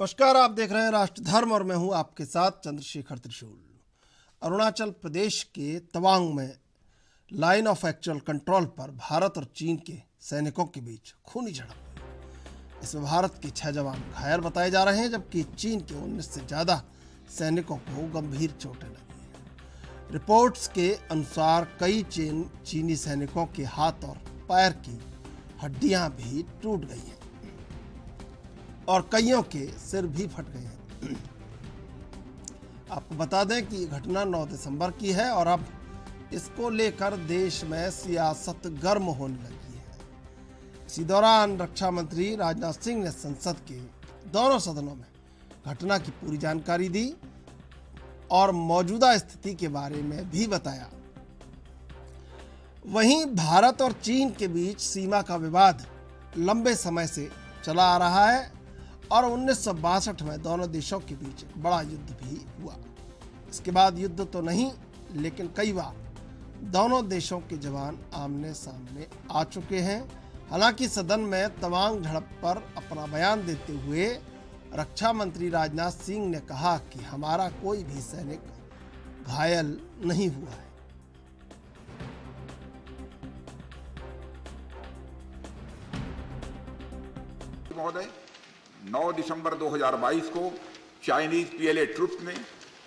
नमस्कार, आप देख रहे हैं राष्ट्र धर्म और मैं हूं आपके साथ चंद्रशेखर त्रिशूल। अरुणाचल प्रदेश के तवांग में लाइन ऑफ एक्चुअल कंट्रोल पर भारत और चीन के सैनिकों के बीच खूनी झड़प हुई। इसमें भारत के 6 जवान घायल बताए जा रहे हैं, जबकि चीन के 19 से ज़्यादा सैनिकों को गंभीर चोटें लगी हैं। रिपोर्ट्स के अनुसार कई चीनी सैनिकों के हाथ और पैर की हड्डियां भी टूट गई हैं और कईयों के सिर भी फट गए हैं। आपको बता दें कि ये घटना 9 दिसंबर की है और अब इसको लेकर देश में सियासत गर्म होने लगी है। इसी दौरान रक्षा मंत्री राजनाथ सिंह ने संसद के दोनों सदनों में घटना की पूरी जानकारी दी और मौजूदा स्थिति के बारे में भी बताया। वहीं भारत और चीन के बीच सीमा का विवाद लंबे समय से चला आ रहा है और 1962 में दोनों देशों के बीच एक बड़ा युद्ध भी हुआ। इसके बाद युद्ध तो नहीं, लेकिन कई बार दोनों देशों के जवान आमने सामने आ चुके हैं। हालांकि सदन में तवांग झड़प पर अपना बयान देते हुए रक्षा मंत्री राजनाथ सिंह ने कहा कि हमारा कोई भी सैनिक घायल नहीं हुआ है। महोदय, 9 दिसंबर 2022 को चाइनीज पीएलए ट्रुप्स ने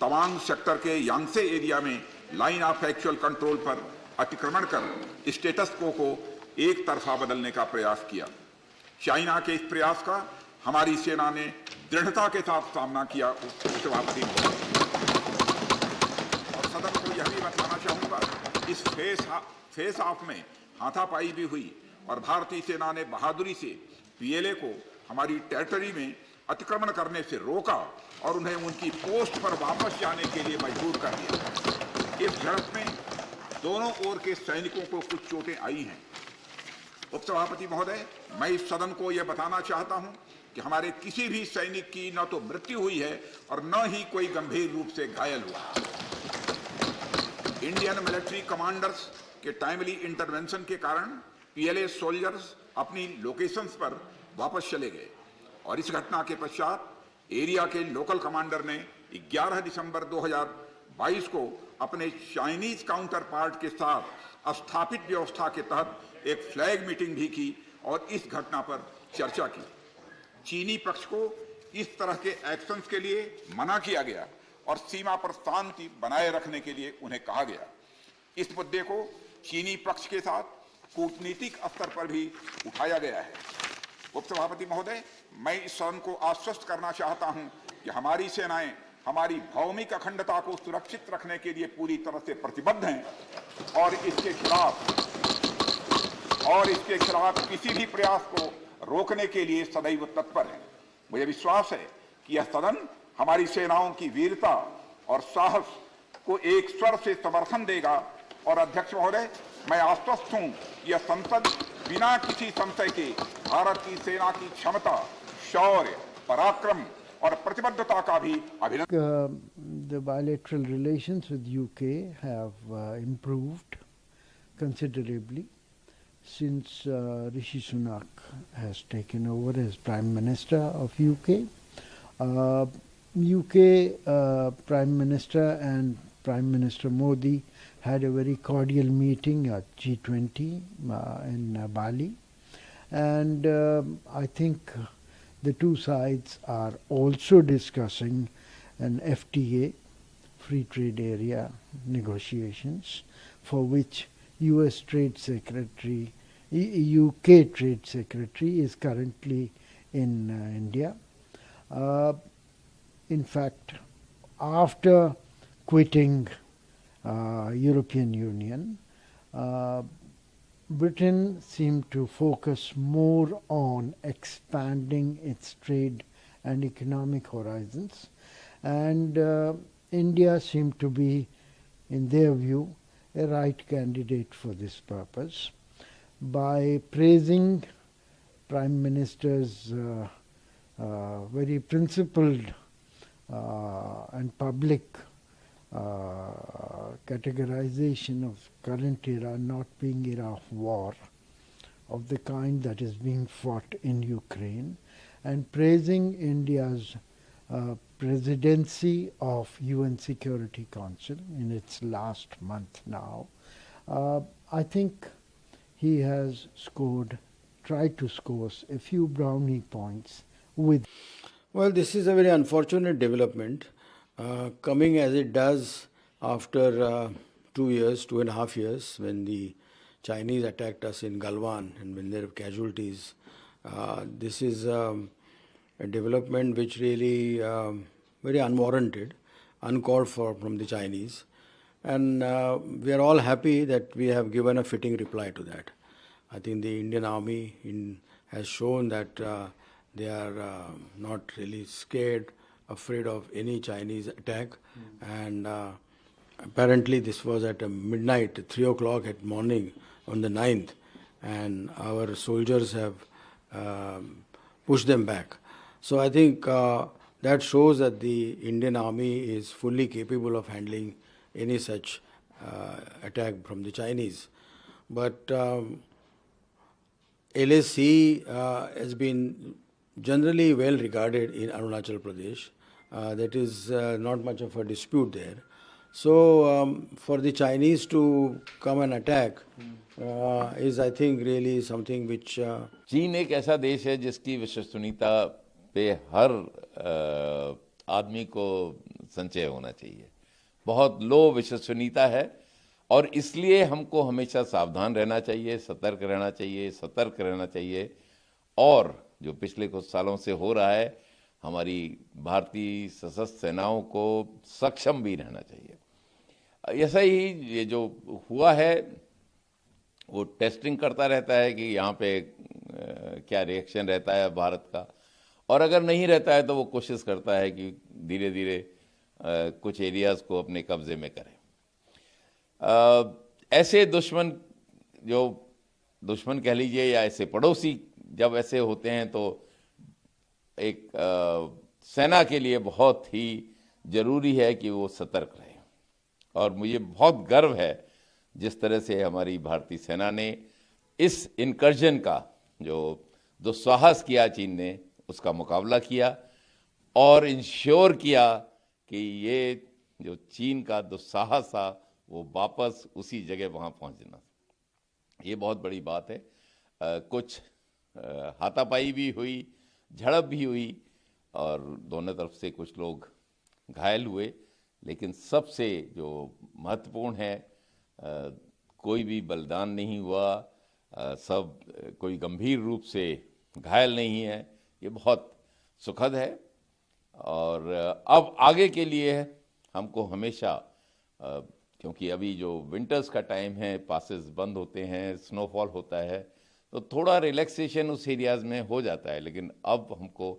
तवांग सेक्टर के यांगसे एरिया में लाइन ऑफ एक्चुअल कंट्रोल पर अतिक्रमण कर स्टेटस को एक तरफा बदलने का प्रयास किया। चाइना के इस प्रयास का हमारी सेना ने दृढ़ता के साथ सामना किया। उपसभापति और सदन को यह भी बताना चाहूंगा, इस फेस ऑफ में हाथापाई भी हुई और भारतीय सेना ने बहादुरी से पीएलए को हमारी टेरिटरी में अतिक्रमण करने से रोका और उन्हें उनकी पोस्ट पर वापस जाने के लिए मजबूर कर दिया। इस झड़प में दोनों ओर के सैनिकों को कुछ चोटें आई हैं। उपसभापति महोदय, मैं इस सदन को यह बताना चाहता हूं कि हमारे किसी भी सैनिक की न तो मृत्यु हुई है और न ही कोई गंभीर रूप से घायल हुआ। इंडियन मिलिट्री कमांडर्स के टाइमली इंटरवेंशन के कारण पीएलए सोल्जर्स अपनी लोकेशंस पर वापस चले गए और इस घटना के पश्चात एरिया के लोकल कमांडर ने 11 दिसंबर 2022 को अपने चाइनीज काउंटर पार्ट के साथ स्थापित व्यवस्था के तहत एक फ्लैग मीटिंग भी की और इस घटना पर चर्चा की। चीनी पक्ष को इस तरह के एक्शंस के लिए मना किया गया और सीमा पर शांति बनाए रखने के लिए उन्हें कहा गया। इस मुद्दे को चीनी पक्ष के साथ कूटनीतिक स्तर पर भी उठाया गया है। उपसभापति महोदय, मैं इस सदन को आश्वस्त करना चाहता हूं कि हमारी सेनाएं हमारी भौमिक अखंडता को सुरक्षित रखने के लिए पूरी तरह से प्रतिबद्ध हैं और इसके खिलाफ किसी भी प्रयास को रोकने के लिए सदैव तत्पर है। मुझे विश्वास है कि यह सदन हमारी सेनाओं की वीरता और साहस को एक स्वर से समर्थन देगा और अध्यक्ष महोदय, मैं आश्वस्त हूं कि यह संसद बिना किसी संशय के भारत की सेना की क्षमता, शौर्य, पराक्रम और प्रतिबद्धता का भी अभिनंदन। The bilateral relations with UK have improved considerably since Rishi Sunak has taken over as Prime Minister of UK. UK Prime Minister and Prime Minister Modi had a very cordial meeting at G20 in Bali, and I think the two sides are also discussing an FTA, Free Trade Area negotiations, for which US Trade Secretary, UK Trade Secretary is currently in India. In fact, after quitting European Union, Britain seemed to focus more on expanding its trade and economic horizons, and India seemed to be, in their view, a right candidate for this purpose. By praising Prime Minister's very principled and public categorization of current era not being era of war, of the kind that is being fought in Ukraine, and praising India's presidency of UN Security Council in its last month now. I think he has tried to score a few brownie points with. Well, this is a very unfortunate development, coming as it does after 2.5 years, when the Chinese attacked us in Galwan and when there were casualties. This is a development which really very unwarranted, uncalled for from the Chinese. And we are all happy that we have given a fitting reply to that. I think the Indian Army has shown that they are not really scared, afraid of any Chinese attack. And apparently this was at midnight, 3 o'clock at morning on the 9th. And our soldiers have pushed them back. So I think that shows that the Indian Army is fully capable of handling any such attack from the Chinese. But LAC has been generally well regarded in Arunachal Pradesh. That is not much of a dispute there. So for the Chinese to come and attack is, I think, really something which... चीन एक ऐसा देश है जिसकी विश्वसनीयता पे हर आदमी को संचय होना चाहिए। बहुत लो विश्वसनीयता है और इसलिए हमको हमेशा सावधान रहना चाहिए, सतर्क रहना चाहिए। और जो पिछले कुछ सालों से हो रहा है, हमारी भारतीय सशस्त्र सेनाओं को सक्षम भी रहना चाहिए। ऐसा ही ये जो हुआ है वो टेस्टिंग करता रहता है कि यहाँ पे क्या रिएक्शन रहता है भारत का, और अगर नहीं रहता है तो वो कोशिश करता है कि धीरे धीरे कुछ एरियाज को अपने कब्जे में करे। ऐसे दुश्मन कह लीजिए या ऐसे पड़ोसी जब ऐसे होते हैं तो एक सेना के लिए बहुत ही जरूरी है कि वो सतर्क रहे। और मुझे बहुत गर्व है जिस तरह से हमारी भारतीय सेना ने इस इनकर्जन का जो दुस्साहस किया चीन ने, उसका मुकाबला किया और इंश्योर किया कि ये जो चीन का दुस्साहस था वो वापस उसी जगह वहाँ पहुँचना, ये बहुत बड़ी बात है। कुछ हाथापाई भी हुई, झड़प भी हुई और दोनों तरफ से कुछ लोग घायल हुए, लेकिन सबसे जो महत्वपूर्ण है कोई भी बलिदान नहीं हुआ, सब कोई गंभीर रूप से घायल नहीं है, ये बहुत सुखद है। और अब आगे के लिए हमको हमेशा, क्योंकि अभी जो विंटर्स का टाइम है, पासेस बंद होते हैं, स्नोफॉल होता है, तो थोड़ा रिलैक्सेशन उस एरियाज़ में हो जाता है, लेकिन अब हमको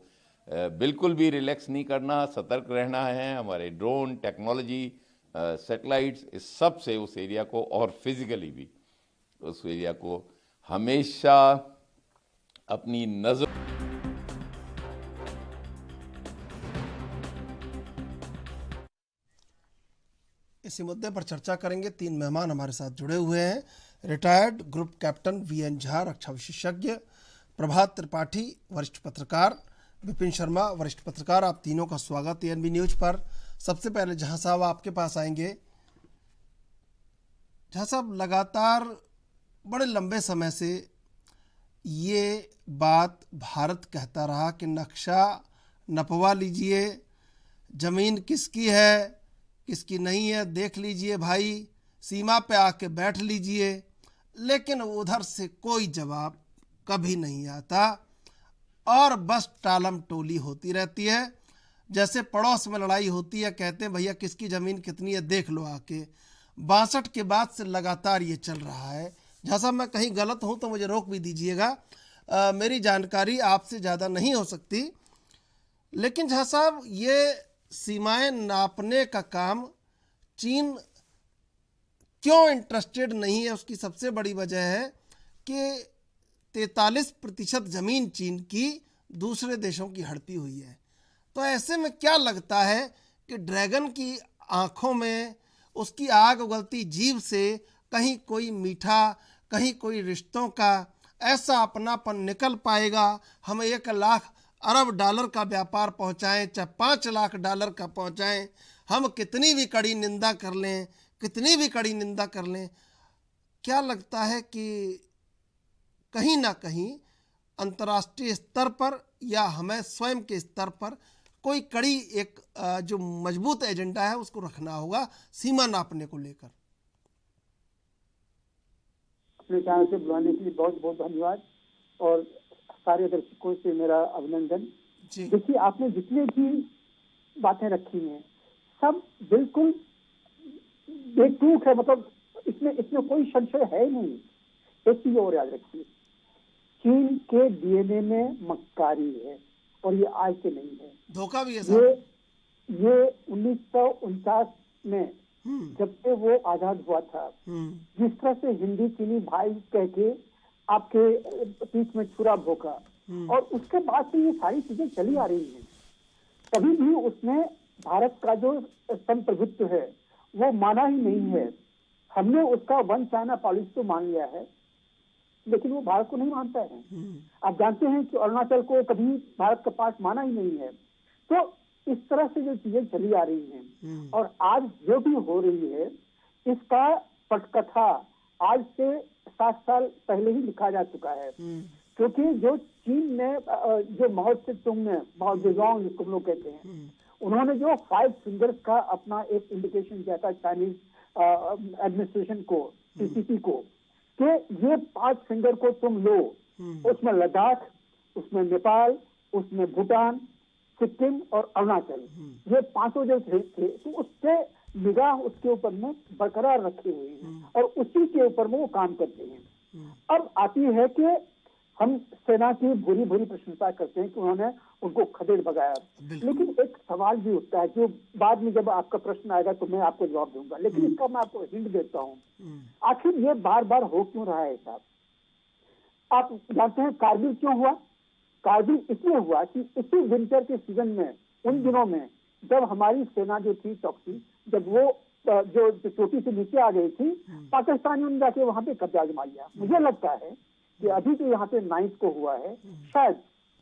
बिल्कुल भी रिलैक्स नहीं करना, सतर्क रहना है। हमारे ड्रोन टेक्नोलॉजी, सैटेलाइट्स, इस सब से उस एरिया को और फिजिकली भी उस एरिया को हमेशा अपनी नजर। इसी मुद्दे पर चर्चा करेंगे। 3 मेहमान हमारे साथ जुड़े हुए हैं। Retired group captain VN Jha, रक्षा विशेषज्ञ; प्रभात त्रिपाठी, वरिष्ठ पत्रकार; विपिन शर्मा, वरिष्ठ पत्रकार। आप तीनों का स्वागत एएनबी न्यूज पर। सबसे पहले झा साहब आपके पास आएंगे। झा साहब, लगातार बड़े लंबे समय से ये बात भारत कहता रहा कि नक्शा नपवा लीजिए, ज़मीन किसकी है किसकी नहीं है देख लीजिए भाई, सीमा पे आके बैठ लीजिए, लेकिन उधर से कोई जवाब कभी नहीं आता और बस टालम टोली होती रहती है। जैसे पड़ोस में लड़ाई होती है, कहते हैं भैया किसकी ज़मीन कितनी है देख लो आके। 62 के बाद से लगातार ये चल रहा है। झा साहब, मैं कहीं गलत हूँ तो मुझे रोक भी दीजिएगा, मेरी जानकारी आपसे ज़्यादा नहीं हो सकती। लेकिन झा साहब, ये सीमाएं नापने का काम चीन क्यों इंटरेस्टेड नहीं है? उसकी सबसे बड़ी वजह है कि 43% ज़मीन चीन की दूसरे देशों की हड़पी हुई है। तो ऐसे में क्या लगता है कि ड्रैगन की आंखों में, उसकी आग उगलती जीभ से कहीं कोई मीठा, कहीं कोई रिश्तों का ऐसा अपनापन निकल पाएगा? हम 1 लाख अरब डॉलर का व्यापार पहुंचाएं, चाहे 5 लाख डॉलर का पहुंचाएं, हम कितनी भी कड़ी निंदा कर लें, कितनी भी कड़ी निंदा कर लें, क्या लगता है कि कहीं ना कहीं अंतर्राष्ट्रीय स्तर पर या हमें स्वयं के स्तर पर कोई कड़ी एक जो मजबूत एजेंडा है उसको रखना होगा सीमा नापने को लेकर। अपने चैनल से बुलाने के लिए बहुत बहुत धन्यवाद और सारे दर्शकों से मेरा अभिनंदन। देखिए, आपने जितने भी बातें रखी हैं सब बिल्कुल बेतुक है, मतलब इसमें कोई संशय है ही नहीं। एक चीज और याद रखिए, चीन के डीएनए में मक्कारी है और ये आज से नहीं है, धोखा भी है। ये 1949 में जब से वो आजाद हुआ था, जिस तरह से हिंदी चीनी भाई कह के आपके पीठ में छुरा भोंका, और उसके बाद से ये सारी चीजें चली आ रही हैं। कभी भी उसने भारत का जो संप्रभुत्व है वो माना ही नहीं है। हमने उसका वन चाइना पॉलिसी तो मान लिया है, लेकिन वो भारत को नहीं मानता है। आप जानते हैं कि अरुणाचल को कभी भारत का पास माना ही नहीं है। तो इस तरह से जो चीजें चली आ रही हैं, और आज जो भी हो रही है इसका पटकथा आज से 7 साल पहले ही लिखा जा चुका है। क्योंकि जो चीन ने जो माओ से तुंग ने, माओ जेडोंग जिसको हम लोग कहते हैं, उन्होंने जो 5 फिंगर्स का अपना एक इंडिकेशन दिया था चाइनीज एडमिनिस्ट्रेशन को, सीसीपी को, कि ये 5 फिंगर को तुम लो, उसमें लद्दाख, उसमें नेपाल, उसमें भूटान, सिक्किम और अरुणाचल, ये 5 जो थे तो उससे निगाह उसके ऊपर में बरकरार रखे हुए हैं और उसी के ऊपर में वो काम करते हैं। अब आती है कि हम सेना की भूरी भूरी प्रशंसा करते हैं कि उन्होंने उनको खदेड़ भगाया, लेकिन एक सवाल भी उठता है जो बाद में जब आपका प्रश्न आएगा तो मैं आपको जवाब दूंगा, लेकिन इसका मैं आपको हिंट देता हूँ। आखिर ये बार बार हो क्यों रहा है साहब? आप जानते हैं कारगिल क्यों हुआ? कारगिल इसलिए हुआ कि इसी विंटर के सीजन में, उन दिनों में जब हमारी सेना जो थी चौकसी, जब वो जो चोटी से नीचे आ गई थी, पाकिस्तानियों ने जाके वहां पे कब्जा जमा लिया। मुझे लगता है कि अभी जो यहाँ पे 9 को हुआ है, शायद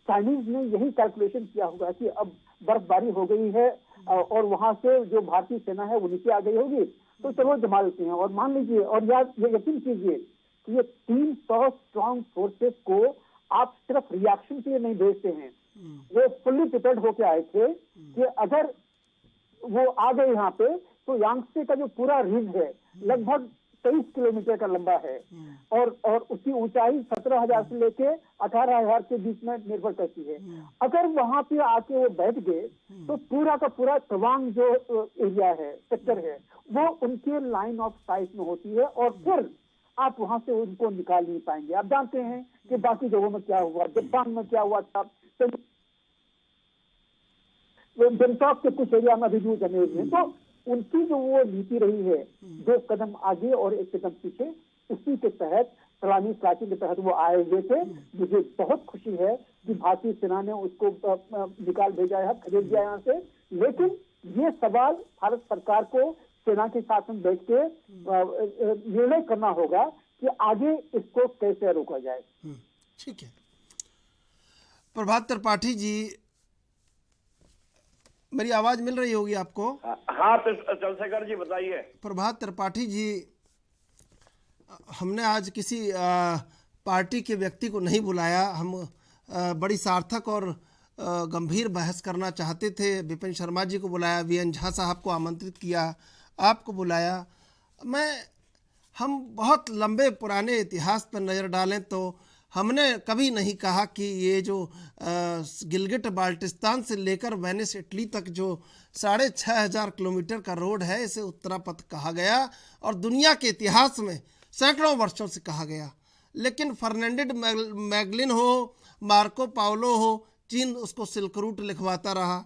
चाइनीज ने यही कैलकुलेशन किया होगा कि अब बर्फबारी हो गई है और वहां से जो भारतीय सेना है वो नीचे आ गई होगी, तो चलो जमा लेते हैं। और मान लीजिए और याद यकीन कीजिए कि ये 300 स्ट्रॉन्ग फोर्सेस को आप सिर्फ रिएक्शन के लिए नहीं भेजते हैं, वो फुल्ली प्रिपेयर्ड होके आए थे कि अगर वो आ गए यहाँ पे तो यांगत्से का जो पूरा रिज है लगभग 23 किलोमीटर का लंबा है और उसकी ऊंचाई 17,000 से लेके 18,000 के बीच में निर्भर करती है। अगर वहां पे आके वो बैठ गए तो पूरा का पूरा तवांग जो एरिया है, सेक्टर है, वो उनके लाइन ऑफ साइट में होती है और फिर आप वहां से उनको निकाल नहीं पाएंगे। आप जानते हैं कि बाकी जगहों में क्या हुआ, जापान में क्या हुआ था, गंगटॉक के कुछ एरिया में अभी भी जमे हुए हैं। तो उनकी जो वो नीति रही है, 2 कदम आगे और 1 कदम पीछे, उसी के तहत सलामी प्लाटिंग के तहत वो आए हुए थे। मुझे बहुत खुशी है कि भारतीय सेना ने उसको निकाल भेजा है, खदेड़ दिया यहाँ से। लेकिन ये सवाल भारत सरकार को सेना के साथ में बैठ के निर्णय करना होगा कि आगे इसको कैसे रोका जाए। ठीक है, प्रभात त्रिपाठी जी, मेरी आवाज मिल रही होगी आपको? हाँ चंद्रशेखर जी बताइए। प्रभात त्रिपाठी जी, हमने आज किसी पार्टी के व्यक्ति को नहीं बुलाया। हम बड़ी सार्थक और गंभीर बहस करना चाहते थे। विपिन शर्मा जी को बुलाया, वीएन झा साहब को आमंत्रित किया, आपको बुलाया। हम बहुत लंबे पुराने इतिहास पर नज़र डालें तो हमने कभी नहीं कहा कि ये जो गिलगिट बाल्टिस्तान से लेकर वेनिस इटली तक जो 6,500 किलोमीटर का रोड है, इसे उत्तरापथ कहा गया और दुनिया के इतिहास में सैकड़ों वर्षों से कहा गया। लेकिन फर्नांडिस मैगलिन हो, मार्को पाउलो हो, चीन उसको सिल्क रूट लिखवाता रहा।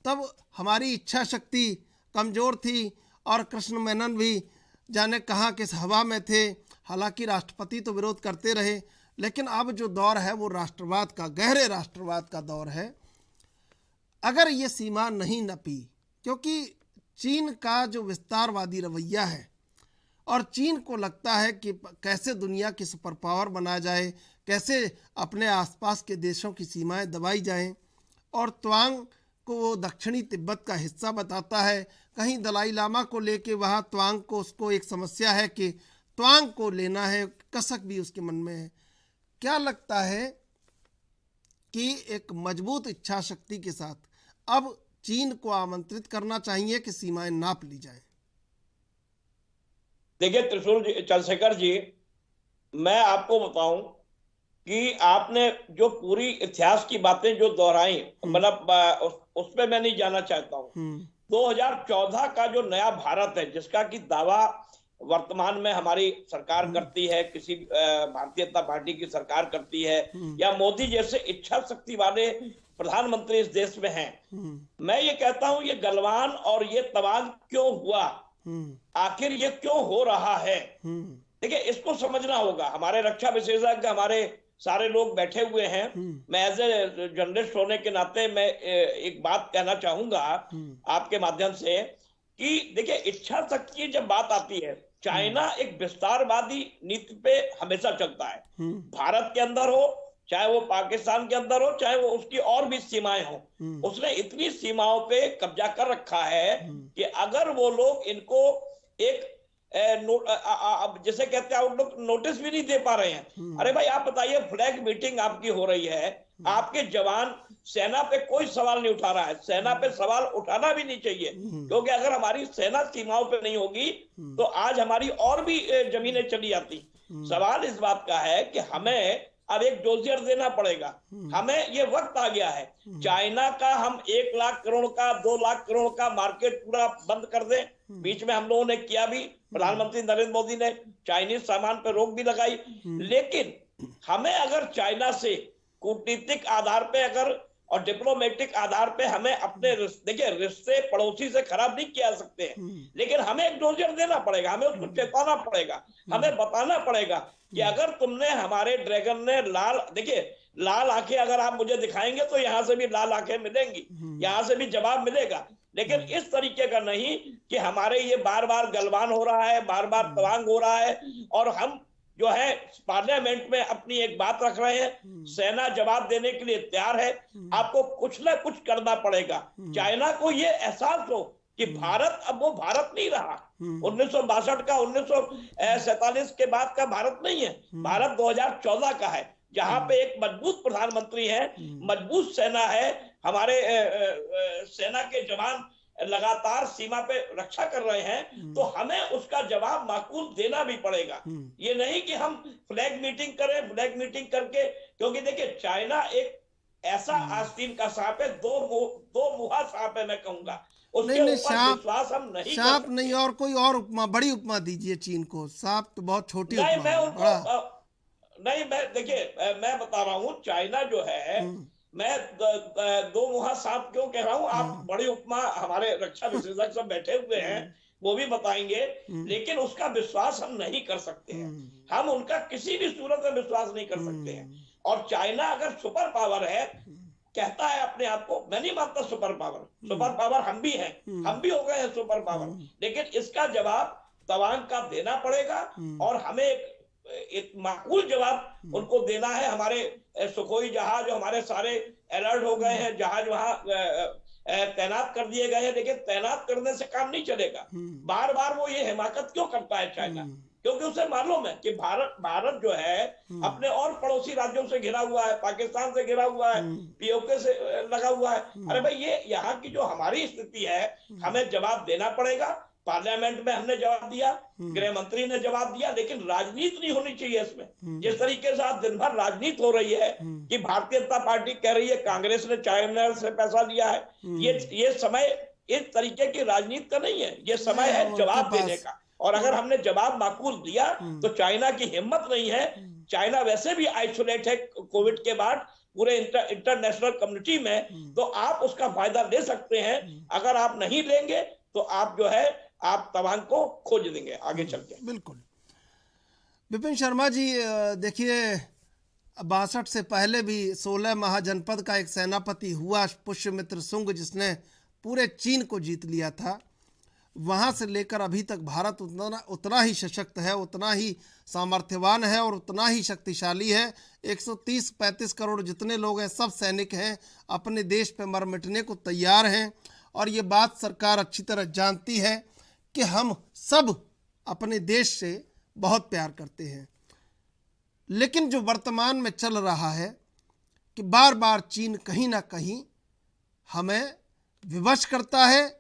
तब हमारी इच्छा शक्ति कमज़ोर थी और कृष्ण मेनन भी जाने कहाँ किस हवा में थे। हालांकि राष्ट्रपति तो विरोध करते रहे, लेकिन अब जो दौर है वो राष्ट्रवाद का, गहरे राष्ट्रवाद का दौर है। अगर ये सीमा नहीं नपी, क्योंकि चीन का जो विस्तारवादी रवैया है और चीन को लगता है कि कैसे दुनिया की सुपर पावर बनाया जाए, कैसे अपने आसपास के देशों की सीमाएं दबाई जाएं। और त्वांग को वो दक्षिणी तिब्बत का हिस्सा बताता है। कहीं दलाई लामा को लेके वहाँ त्वांग को उसको एक समस्या है कि त्वांग को लेना है, कसक भी उसके मन में है। क्या लगता है कि एक मजबूत इच्छा शक्ति के साथ अब चीन को आमंत्रित करना चाहिए कि सीमाएं नाप ली जाए? देखिए त्रिशूल जी, चंद्रशेखर जी, मैं आपको बताऊं कि आपने जो पूरी इतिहास की बातें जो दोहराई, मतलब उस पे मैं नहीं जाना चाहता हूं। 2014 का जो नया भारत है, जिसका कि दावा वर्तमान में हमारी सरकार करती है, किसी भारतीय जनता पार्टी की सरकार करती है, या मोदी जैसे इच्छा शक्ति वाले प्रधानमंत्री इस देश में हैं, मैं ये कहता हूं ये गलवान और ये तवांग क्यों हुआ, आखिर ये क्यों हो रहा है। देखिए इसको समझना होगा। हमारे रक्षा विशेषज्ञ, हमारे सारे लोग बैठे हुए हैं। मैं एज ए जर्नलिस्ट होने के नाते मैं एक बात कहना चाहूंगा आपके माध्यम से कि देखिए इच्छा शक्ति की जब बात आती है, चाइना एक विस्तारवादी नीति पे हमेशा चलता है। भारत के अंदर हो, चाहे वो पाकिस्तान के अंदर हो, चाहे वो उसकी और भी सीमाएं हो, उसने इतनी सीमाओं पे कब्जा कर रखा है कि अगर वो लोग इनको एक जैसे कहते हैं आउटलुक नोटिस भी नहीं दे पा रहे हैं। अरे भाई आप बताइए, फ्लैग मीटिंग आपकी हो रही है, आपके जवान सेना पे कोई सवाल नहीं उठा रहा है। सेना पे सवाल उठाना भी नहीं चाहिए, क्योंकि अगर हमारी सेना सीमाओं पे नहीं होगी तो आज हमारी और भी जमीनें चली जाती। सवाल इस बात का है कि हमें अब एक डोजियर देना पड़ेगा। हमें ये वक्त आ गया है, चाइना का हम 1 लाख करोड़ का 2 लाख करोड़ का मार्केट पूरा बंद कर दें। बीच में हम लोगों ने किया भी, प्रधानमंत्री नरेंद्र मोदी ने चाइनीज सामान पर रोक भी लगाई। लेकिन हमें अगर चाइना से कूटनीतिक आधार पे अगर और डिप्लोमेटिक आधार पे हमें अपने देखिए रिश्ते पड़ोसी से खराब नहीं किया सकते हैं, लेकिन हमें एक डोजियर देना पड़ेगा, हमें उसको चेताना पड़ेगा, हमें बताना पड़ेगा कि अगर तुमने हमारे ड्रैगन ने लाल, देखिए लाल आंखें अगर आप मुझे दिखाएंगे तो यहां से भी लाल आंखें मिलेंगी, यहां से भी जवाब मिलेगा। लेकिन इस तरीके का नहीं कि हमारे ये बार बार गलवान हो रहा है, बार बार तवांग हो रहा है, और हम जो है पार्लियामेंट में अपनी एक बात रख रहे हैं। सेना जवाब देने के लिए तैयार है, आपको कुछ ना कुछ करना पड़ेगा। चाइना को ये एहसास हो कि भारत अब वो भारत नहीं रहा, 1962 का 1947 के बाद का भारत नहीं है, भारत 2014 का है, जहां पे एक मजबूत प्रधानमंत्री है, मजबूत सेना है, हमारे सेना के जवान लगातार सीमा पे रक्षा कर रहे हैं, तो हमें उसका जवाब माकूल देना भी पड़ेगा। ये नहीं कि हम फ्लैग मीटिंग करें, फ्लैग मीटिंग करके, क्योंकि देखिए चाइना एक ऐसा आस्तीन का सांप है, दो मुहा सांप है, मैं कहूंगा उसके ऊपर विश्वास हम नहीं सांप नहीं, और कोई और उपमा, बड़ी उपमा दीजिए चीन को। सांप तो बहुत छोटी नहीं, उपमा मैं है, उनको नहीं, मैं देखिए मैं बता रहा हूँ, चाइना जो है, मैं दो मुहा सांप क्यों कह रहा हूँ, आप बड़ी उपमा, हमारे रक्षा विशेषज्ञ सब बैठे हुए हैं, वो भी बताएंगे, लेकिन उसका विश्वास हम नहीं कर सकते हैं, हम उनका किसी भी सूरत में विश्वास नहीं कर सकते हैं। और चाइना अगर सुपर पावर है, कहता है अपने आप को, मैं नहीं मानता सुपर पावर हम भी हैं, हम भी हो गए हैं सुपर पावर, लेकिन इसका जवाब तवांग का देना पड़ेगा, और हमें एक माकूल जवाब उनको देना है। हमारे सुखोई जहाज हमारे सारे अलर्ट हो गए हैं, जहाज वहां तैनात कर दिए गए हैं, लेकिन तैनात करने से काम नहीं चलेगा। बार बार वो ये हिमाकत क्यों करता है चाइना, क्योंकि उसे मालूम है कि भारत जो है अपने और पड़ोसी राज्यों से घिरा हुआ है, पाकिस्तान से घिरा हुआ है, पीओके से लगा हुआ है। अरे भाई ये यहाँ की जो हमारी स्थिति है, हमें जवाब देना पड़ेगा। पार्लियामेंट में हमने जवाब दिया, गृह मंत्री ने जवाब दिया, लेकिन राजनीति नहीं होनी चाहिए इसमें। जिस तरीके से आज दिन भर राजनीति हो रही है कि भारतीय जनता पार्टी कह रही है कांग्रेस ने चाइना से पैसा लिया है, ये समय इस तरीके की राजनीति का नहीं है, ये समय है जवाब देने का। और अगर हमने जवाब माकूल दिया तो चाइना की हिम्मत नहीं है। चाइना वैसे भी आइसोलेट है कोविड के बाद पूरे इंटरनेशनल कम्युनिटी में, तो आप उसका फायदा ले सकते हैं। अगर आप नहीं लेंगे तो आप जो है आप तवांग को खोज देंगे आगे चल के। बिल्कुल। विपिन शर्मा जी, देखिए 62 से पहले भी 16 महाजनपद का एक सेनापति हुआ पुष्यमित्र सुंग, जिसने पूरे चीन को जीत लिया था। वहाँ से लेकर अभी तक भारत उतना ही सशक्त है, उतना ही सामर्थ्यवान है और उतना ही शक्तिशाली है। 130-35 करोड़ जितने लोग हैं सब सैनिक हैं, अपने देश पे मर मिटने को तैयार हैं। और ये बात सरकार अच्छी तरह जानती है कि हम सब अपने देश से बहुत प्यार करते हैं। लेकिन जो वर्तमान में चल रहा है कि बार बार चीन कहीं ना कहीं हमें विवश करता है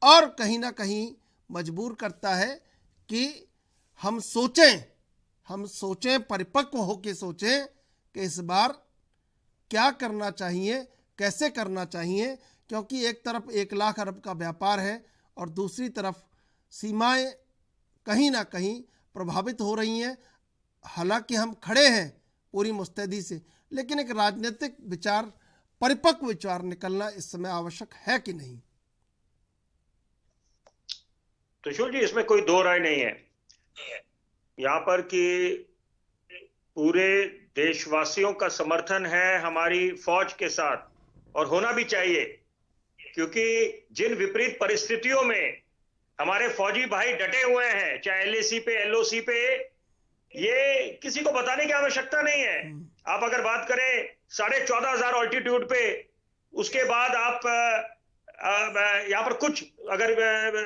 और कहीं ना कहीं मजबूर करता है कि हम सोचें, परिपक्व होकर सोचें कि इस बार क्या करना चाहिए, कैसे करना चाहिए। क्योंकि एक तरफ 1 लाख अरब का व्यापार है और दूसरी तरफ सीमाएं कहीं ना कहीं प्रभावित हो रही हैं। हालांकि हम खड़े हैं पूरी मुस्तैदी से, लेकिन एक राजनीतिक विचार, परिपक्व विचार निकलना इस समय आवश्यक है कि नहीं? त्रिशूल जी, इसमें कोई दो राय नहीं है यहाँ पर कि पूरे देशवासियों का समर्थन है हमारी फौज के साथ, और होना भी चाहिए, क्योंकि जिन विपरीत परिस्थितियों में हमारे फौजी भाई डटे हुए हैं, चाहे LAC पे, LOC पे, ये किसी को बताने की आवश्यकता नहीं है। आप अगर बात करें 14,500 ऑल्टीट्यूड पे, उसके बाद आप यहाँ पर कुछ अगर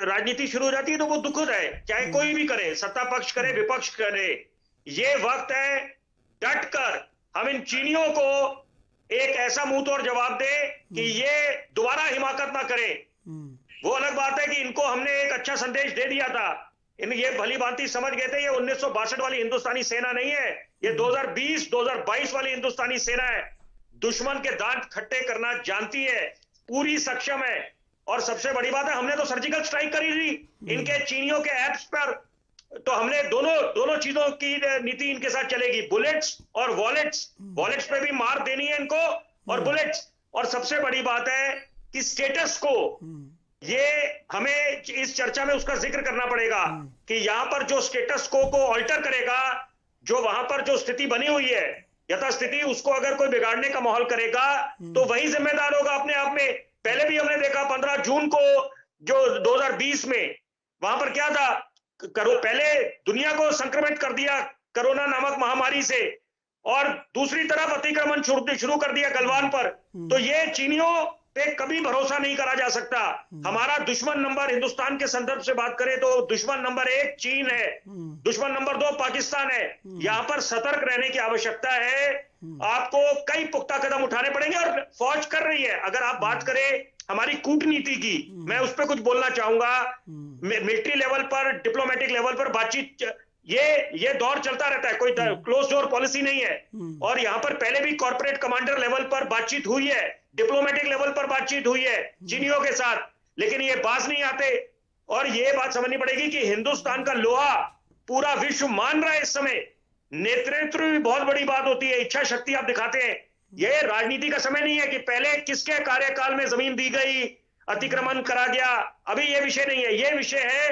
राजनीति शुरू हो जाती है तो वो दुखद है, चाहे कोई भी करे, सत्ता पक्ष करे, विपक्ष करे। ये वक्त है डट कर हम इन चीनियों को एक ऐसा मुंह तोड़ जवाब दे कि ये दोबारा हिमाकत ना करें। वो अलग बात है कि इनको हमने एक अच्छा संदेश दे दिया था, ये भली भांति समझ गए थे ये 1962 वाली हिंदुस्तानी सेना नहीं है, ये 2020-2022 वाली हिंदुस्तानी सेना है। दुश्मन के दांत खट्टे करना जानती है, पूरी सक्षम है। और सबसे बड़ी बात है, हमने तो सर्जिकल स्ट्राइक करी थी इनके चीनियों के ऐप्स पर, तो हमने दोनों चीजों की नीति इनके साथ चलेगी, बुलेट्स और वॉलेट्स पे भी मार देनी है इनको, और बुलेट्स। और सबसे बड़ी बात है कि स्टेटस को, ये हमें इस चर्चा में उसका जिक्र करना पड़ेगा कि यहां पर जो स्टेटस को ऑल्टर करेगा, जो वहां पर जो स्थिति बनी हुई है यथास्थिति, उसको अगर कोई बिगाड़ने का माहौल करेगा तो वही जिम्मेदार होगा अपने आप में। पहले भी हमने देखा 15 जून को जो 2020 में, वहां पर क्या था, पहले दुनिया को संक्रमित कर दिया कोरोना नामक महामारी से, और दूसरी तरफ अतिक्रमण शुरू कर दिया गलवान पर। तो ये चीनियों पे कभी भरोसा नहीं करा जा सकता। हमारा दुश्मन नंबर, हिंदुस्तान के संदर्भ से बात करें तो दुश्मन नंबर 1 चीन है, दुश्मन नंबर 2 पाकिस्तान है। यहां पर सतर्क रहने की आवश्यकता है। आपको कई पुख्ता कदम उठाने पड़ेंगे और फौज कर रही है। अगर आप बात करें हमारी कूटनीति की, मैं उस पर कुछ बोलना चाहूंगा। मिलिट्री लेवल पर, डिप्लोमेटिक लेवल पर बातचीत, ये दौर चलता रहता है, कोई क्लोज डोर पॉलिसी नहीं है। और यहां पर पहले भी कॉर्पोरेट कमांडर लेवल पर बातचीत हुई है, डिप्लोमेटिक लेवल पर बातचीत हुई है चीनियों के साथ, लेकिन ये बाज नहीं आते। और ये बात समझनी पड़ेगी कि हिंदुस्तान का लोहा पूरा विश्व मान रहा है इस समय। नेतृत्व भी बहुत बड़ी बात होती है, इच्छा शक्ति आप दिखाते हैं। ये राजनीति का समय नहीं है कि पहले किसके कार्यकाल में जमीन दी गई, अतिक्रमण करा गया, अभी ये विषय नहीं है। ये विषय है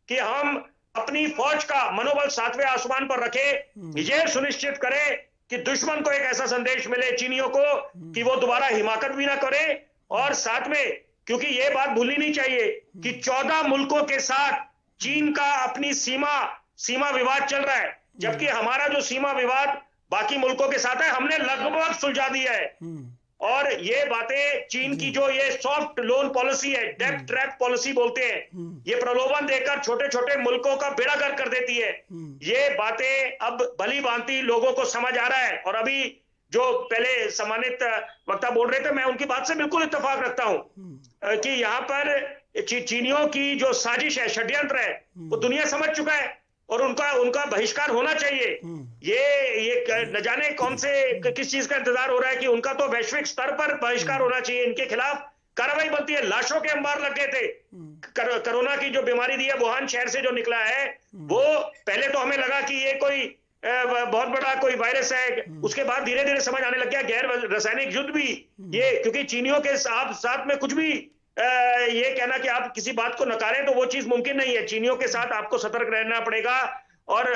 कि हम अपनी फौज का मनोबल 7वें आसमान पर रखें, ये सुनिश्चित करें कि दुश्मन को एक ऐसा संदेश मिले चीनियों को कि वो दोबारा हिमाकत भी ना करे। और साथ में, क्योंकि ये बात भूलनी नहीं चाहिए कि 14 मुल्कों के साथ चीन का अपनी सीमा विवाद चल रहा है, जबकि हमारा जो सीमा विवाद बाकी मुल्कों के साथ है हमने लगभग सुलझा दिया है। और ये बातें चीन की जो ये सॉफ्ट लोन पॉलिसी है, डेब्ट ट्रैप पॉलिसी बोलते हैं, ये प्रलोभन देकर छोटे छोटे मुल्कों का बेड़ा गर्क कर देती है। ये बातें अब भली भांति लोगों को समझ आ रहा है। और अभी जो पहले सम्मानित वक्ता बोल रहे थे, मैं उनकी बात से बिल्कुल इत्तेफाक रखता हूं कि यहाँ पर चीनियों की जो साजिश है, षड्यंत्र है, वो दुनिया समझ चुका है और उनका बहिष्कार होना चाहिए। ये न जाने कौन से किस चीज का इंतजार हो रहा है कि उनका तो वैश्विक स्तर पर बहिष्कार होना चाहिए। इनके खिलाफ कार्रवाई बनती है। लाशों के अंबार लग गए थे। कोरोना की जो बीमारी दी है वुहान शहर से जो निकला है, वो पहले तो हमें लगा कि ये कोई बहुत बड़ा कोई वायरस है, उसके बाद धीरे धीरे समझ आने लग गया गैर रासायनिक युद्ध भी ये, क्योंकि चीनियों के साथ में कुछ भी ये कहना कि आप किसी बात को नकारें तो वो चीज मुमकिन नहीं है। चीनियों के साथ आपको सतर्क रहना पड़ेगा और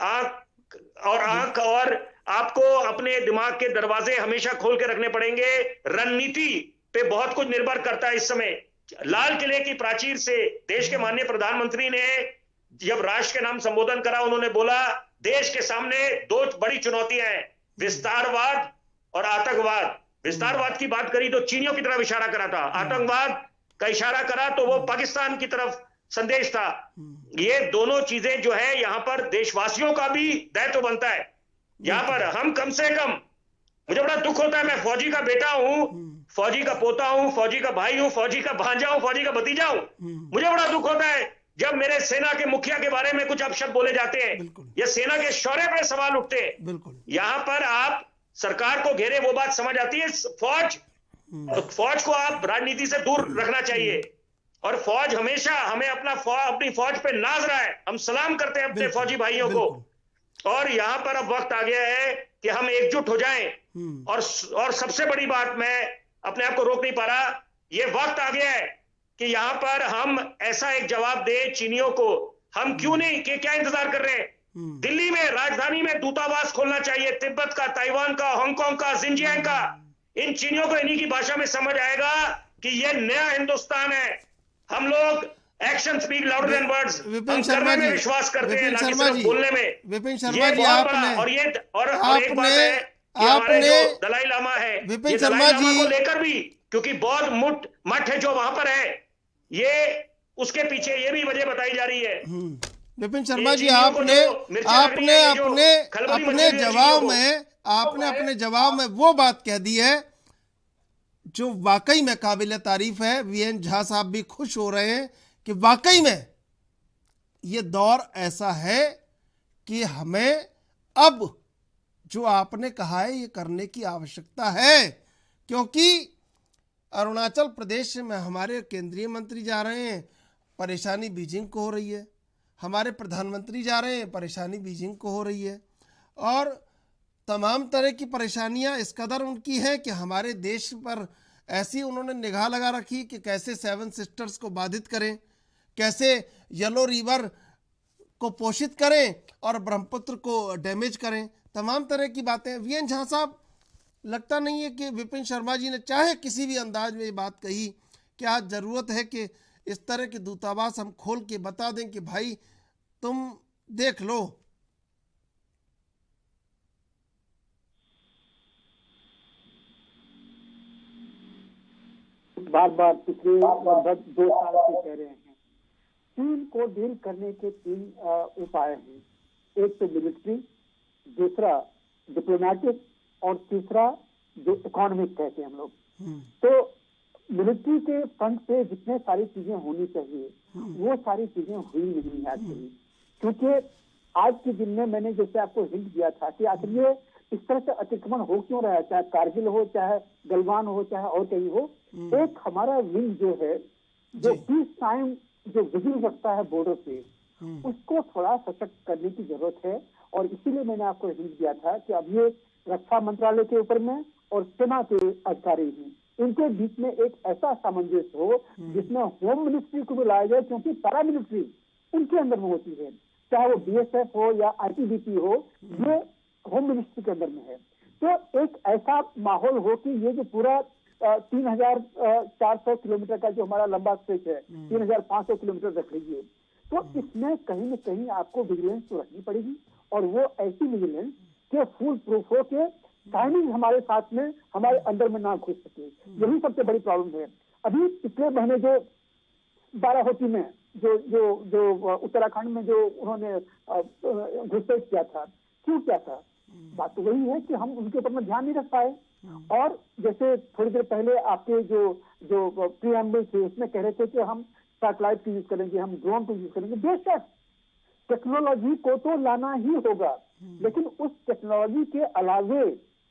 आंख और आपको अपने दिमाग के दरवाजे हमेशा खोल के रखने पड़ेंगे। रणनीति पे बहुत कुछ निर्भर करता है इस समय लाल किले की प्राचीर से देश के माननीय प्रधानमंत्री ने जब राष्ट्र के नाम संबोधन करा, उन्होंने बोला देश के सामने दो बड़ी चुनौतियां हैं, विस्तारवाद और आतंकवाद। विस्तारवाद की बात करी तो चीनियों की तरफ इशारा करा था, आतंकवाद का इशारा करा तो वो पाकिस्तान की तरफ संदेश था। ये दोनों चीजें जो है यहां पर देशवासियों का भी दायित्व बनता है। यहां पर हम कम से कम, मुझे बड़ा दुख होता है, मैं फौजी का बेटा हूं, फौजी का पोता हूं, फौजी का भाई हूं, फौजी का भांजा हूं, फौजी का भतीजा हूं। मुझे बड़ा दुख होता है जब मेरे सेना के मुखिया के बारे में कुछ अपशब्द बोले जाते हैं या सेना के शौर्य पर सवाल उठते हैं। यहां पर आप सरकार को घेरे वो बात समझ आती है। फौज को आप राजनीति से दूर रखना चाहिए और फौज हमेशा हमें अपनी फौज पे नाज रहा है। हम सलाम करते हैं अपने फौजी भाइयों को और यहां पर अब वक्त आ गया है कि हम एकजुट हो जाएं। और सबसे बड़ी बात, मैं अपने आप को रोक नहीं पा रहा, ये वक्त आ गया है कि यहां पर हम ऐसा एक जवाब दें चीनियों को। हम क्यों नहीं, कि क्या इंतजार कर रहे हैं? दिल्ली में, राजधानी में दूतावास खोलना चाहिए, तिब्बत का, ताइवान का, हांगकांग का, जिनजियांग का। इन चीनियों को इन्हीं की भाषा में समझ आएगा कि ये नया हिंदुस्तान है। हम लोग action speak louder than words, हम करने में विश्वास करते हैं, ना कि सिर्फ बोलने में। विपिन शर्मा जी, आपने और एक बात है कि हमारे जो दलाई लामा है, ये दलाई लामा को लेकर भी, क्योंकि बौद्ध मठ है जो वहां पर है, ये उसके पीछे ये भी वजह बताई जा रही है। विपिन शर्मा जी, आपने अपने जवाब में वो बात कह दी है जो वाकई में काबिल तारीफ है। वीएन झा साहब भी खुश हो रहे हैं कि वाकई में ये दौर ऐसा है कि हमें अब जो आपने कहा है ये करने की आवश्यकता है, क्योंकि अरुणाचल प्रदेश में हमारे केंद्रीय मंत्री जा रहे हैं, परेशानी बीजिंग को हो रही है, हमारे प्रधानमंत्री जा रहे हैं, परेशानी बीजिंग को हो रही है, और तमाम तरह की परेशानियां इस कदर उनकी हैं कि हमारे देश पर ऐसी उन्होंने निगाह लगा रखी कि कैसे 7 सिस्टर्स को बाधित करें, कैसे येलो रिवर को पोषित करें और ब्रह्मपुत्र को डैमेज करें, तमाम तरह की बातें। वीएन झा साहब, लगता नहीं है कि विपिन शर्मा जी ने चाहे किसी भी अंदाज में ये बात कही कि आज ज़रूरत है कि इस तरह के दूतावास हम खोल के बता दें कि भाई तुम देख लो। बार बार पिछले लगभग 2 साल से कह रहे हैं, चीन को डील करने के 3 उपाय हैं। एक तो मिलिट्री, दूसरा डिप्लोमेटिक और तीसरा जो इकोनॉमिक कहते हैं हम लोग। तो मिलिट्री के फ्रंट पे जितने सारी चीजें होनी चाहिए वो सारी चीजें हुई नहीं है actually। क्योंकि आज के दिन में मैंने जैसे आपको हिंट दिया था कि आखिर ये इस तरह से अतिक्रमण हो क्यों रहा है, चाहे कारगिल हो, चाहे गलवान हो, चाहे और कहीं हो। एक हमारा विंग जो है, जो पीस टाइम जो विजिल रखता है बॉर्डर पे, उसको थोड़ा सशक्त करने की जरूरत है। और इसीलिए मैंने आपको हिंट दिया था कि अब ये रक्षा मंत्रालय के ऊपर में और सेना के अधिकारी हैं, इनके बीच में एक ऐसा सामंजस्य हो जिसमें होम मिनिस्ट्री को भी लाया जाए, क्योंकि पैरामिलिट्री उनके अंदर में होती है, चाहे वो बीएसएफ हो या आईटीबीपी हो, ये होम मिनिस्ट्री के अंदर में है। तो एक ऐसा माहौल हो कि ये जो पूरा 3400 किलोमीटर का जो हमारा लंबा स्ट्रेच है, 3500 किलोमीटर रख लीजिए, तो इसमें कहीं न कहीं आपको विजिलेंस तो रखनी पड़ेगी, और वो ऐसी विजिलेंस के फुल प्रूफ हो के चाइनीज हमारे साथ में, हमारे अंदर में ना घुस सके। यही सबसे बड़ी प्रॉब्लम है। अभी पिछले महीने जो बाराहोती में जो उत्तराखंड में जो उन्होंने घुसपैठ किया था, क्यों क्या था? बात तो वही है कि हम उनके ऊपर में ध्यान नहीं रख पाए। और जैसे थोड़ी देर पहले आपके जो प्रीएम्बल थे उसमें कह रहे थे कि हम सैटेलाइट को यूज करेंगे, हम ड्रोन को यूज करेंगे। बेशक टेक्नोलॉजी को तो लाना ही होगा, लेकिन उस टेक्नोलॉजी के अलावे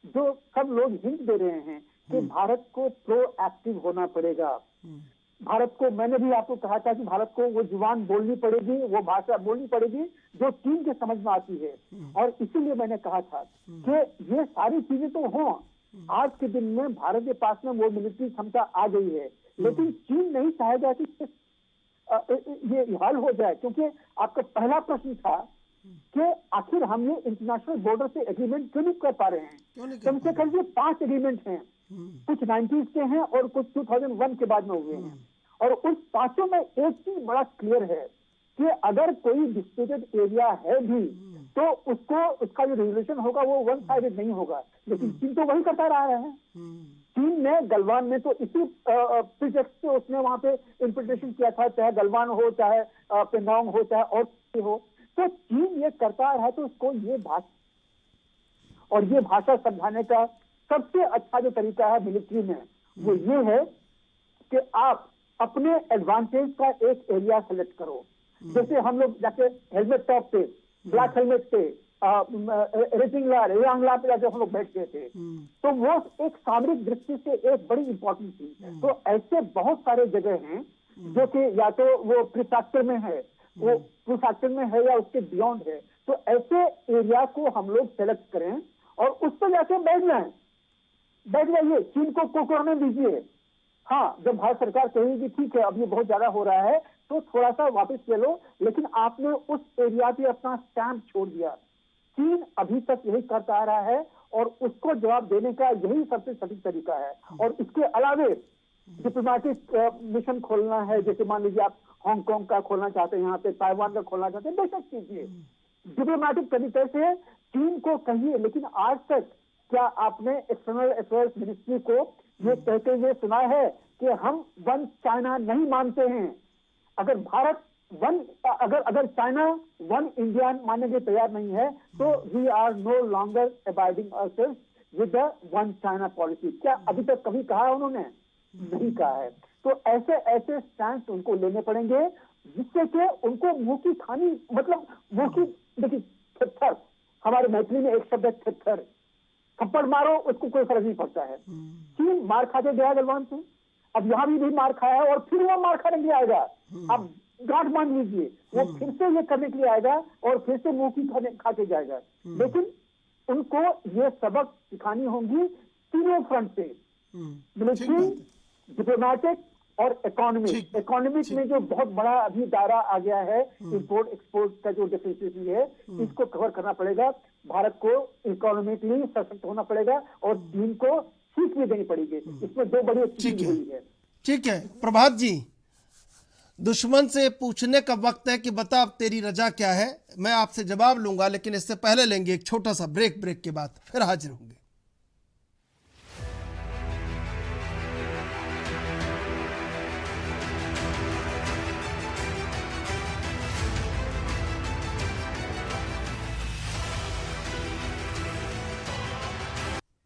जो सब लोग हिंट दे रहे हैं कि भारत को प्रोएक्टिव होना पड़ेगा। भारत को, मैंने भी आपको कहा था कि भारत को वो जुबान बोलनी पड़ेगी, वो भाषा बोलनी पड़ेगी जो चीन के समझ में आती है। और इसीलिए मैंने कहा था कि ये सारी चीजें तो हों। आज के दिन में भारत के पास में वो मिलिट्री क्षमता आ गई है, लेकिन चीन नहीं चाहेगा कि ये हल हो जाए। क्योंकि आपका पहला प्रश्न था कि आखिर हम ये इंटरनेशनल बॉर्डर से एग्रीमेंट क्यों नहीं कर पा रहे हैं। कम से कम ये 5 एग्रीमेंट हैं, कुछ 90s के हैं और कुछ 2001 के बाद में हुए हैं। और उन पांचों में एक चीज बड़ा क्लियर है कि अगर कोई डिस्प्यूटेड एरिया है भी तो उसको उसका जो रेजोल्यूशन होगा वो वन साइडेड नहीं होगा, लेकिन चीन तो वही करता रहा है। चीन ने गलवान में तो इसी प्रीटेक्स्ट से उसने वहां पे इंटरप्रिटेशन किया था, चाहे गलवान हो, चाहे पेंगोंग हो, चाहे और हो, तो चीन ये करता रहा। तो उसको ये भाषा समझाने का सबसे अच्छा जो तरीका है मिलिट्री में वो ये है कि आप अपने एडवांटेज का एक एरिया सेलेक्ट करो। जैसे हम लोग जाके हेलमेट टॉप पे, ब्लैक हेलमेट पे, रेटिंगला पे जाके हम लोग बैठ गए थे, तो वो एक सामरिक दृष्टि से एक बड़ी इंपॉर्टेंट चीज है। तो ऐसे बहुत सारे जगह हैं जो कि या तो वो प्रीफैक्चर में है, वो प्रीफैक्चर में है या उसके बियॉन्ड है। तो ऐसे एरिया को हम लोग सेलेक्ट करें और उस पर जाके बैठ जाइए, चीन को करने दीजिए। हाँ, जब भारत सरकार कहेगी ठीक है अब ये बहुत ज्यादा हो रहा है तो थोड़ा सा वापस ले लो, लेकिन आपने उस एरिया पे अपना स्टैंप छोड़ दिया। चीन अभी तक यही करता आ रहा है और उसको जवाब देने का यही सबसे सटीक तरीका है। और इसके अलावे डिप्लोमेटिक मिशन खोलना है, जैसे मान लीजिए आप हांगकांग का खोलना चाहते हैं, यहाँ पे ताइवान का खोलना चाहते हैं, बेशक कीजिए। डिप्लोमेटिक तरीके से चीन को कहिए, लेकिन आज तक क्या आपने एक्सटर्नल अफेयर्स मिनिस्ट्री को ये कहते हुए सुना है कि हम वन चाइना नहीं मानते हैं? अगर भारत अगर चाइना वन इंडिया मानने के तैयार नहीं है तो we are no longer abiding ourselves with the one China policy. क्या अभी तक कभी कहा उन्होंने? नहीं कहा है। तो ऐसे स्टैंड उनको लेने पड़ेंगे जिससे कि उनको मुंह की खानी, मतलब मुंह की, देखिए थप्पड़, हमारे मैथिली में एक शब्द है थप्पड़, थप्पड़ मारो उसको कोई फर्क नहीं पड़ता है। चीन मार खाते गया गलवान से, अब यहाँ भी मार खाया है और फिर वो मार खाने के लिए आएगा। अब गांठ मान लीजिए, वो फिर से ये करने के लिए आएगा और फिर से मुंह की खा के जाएगा। लेकिन उनको ये सबक सिखानी होंगी तीनों फ्रंट से, मिलिट्री, डिप्लोमेटिक और इकोनॉमिक। इकोनॉमिक में जो बहुत बड़ा अभी दायरा आ गया है, इंपोर्ट एक्सपोर्ट का जो डिफिशिएंसी है, इसको कवर करना पड़ेगा। भारत को इकोनॉमिकली सशक्त होना पड़ेगा और चीन को सीख भी देनी पड़ेगी। इसमें दो बड़ी अच्छी चीज हुई है। ठीक है प्रभात जी, दुश्मन से पूछने का वक्त है कि बता अब तेरी रजा क्या है। मैं आपसे जवाब लूंगा, लेकिन इससे पहले लेंगे एक छोटा सा ब्रेक के बाद फिर हाजिर होंगे।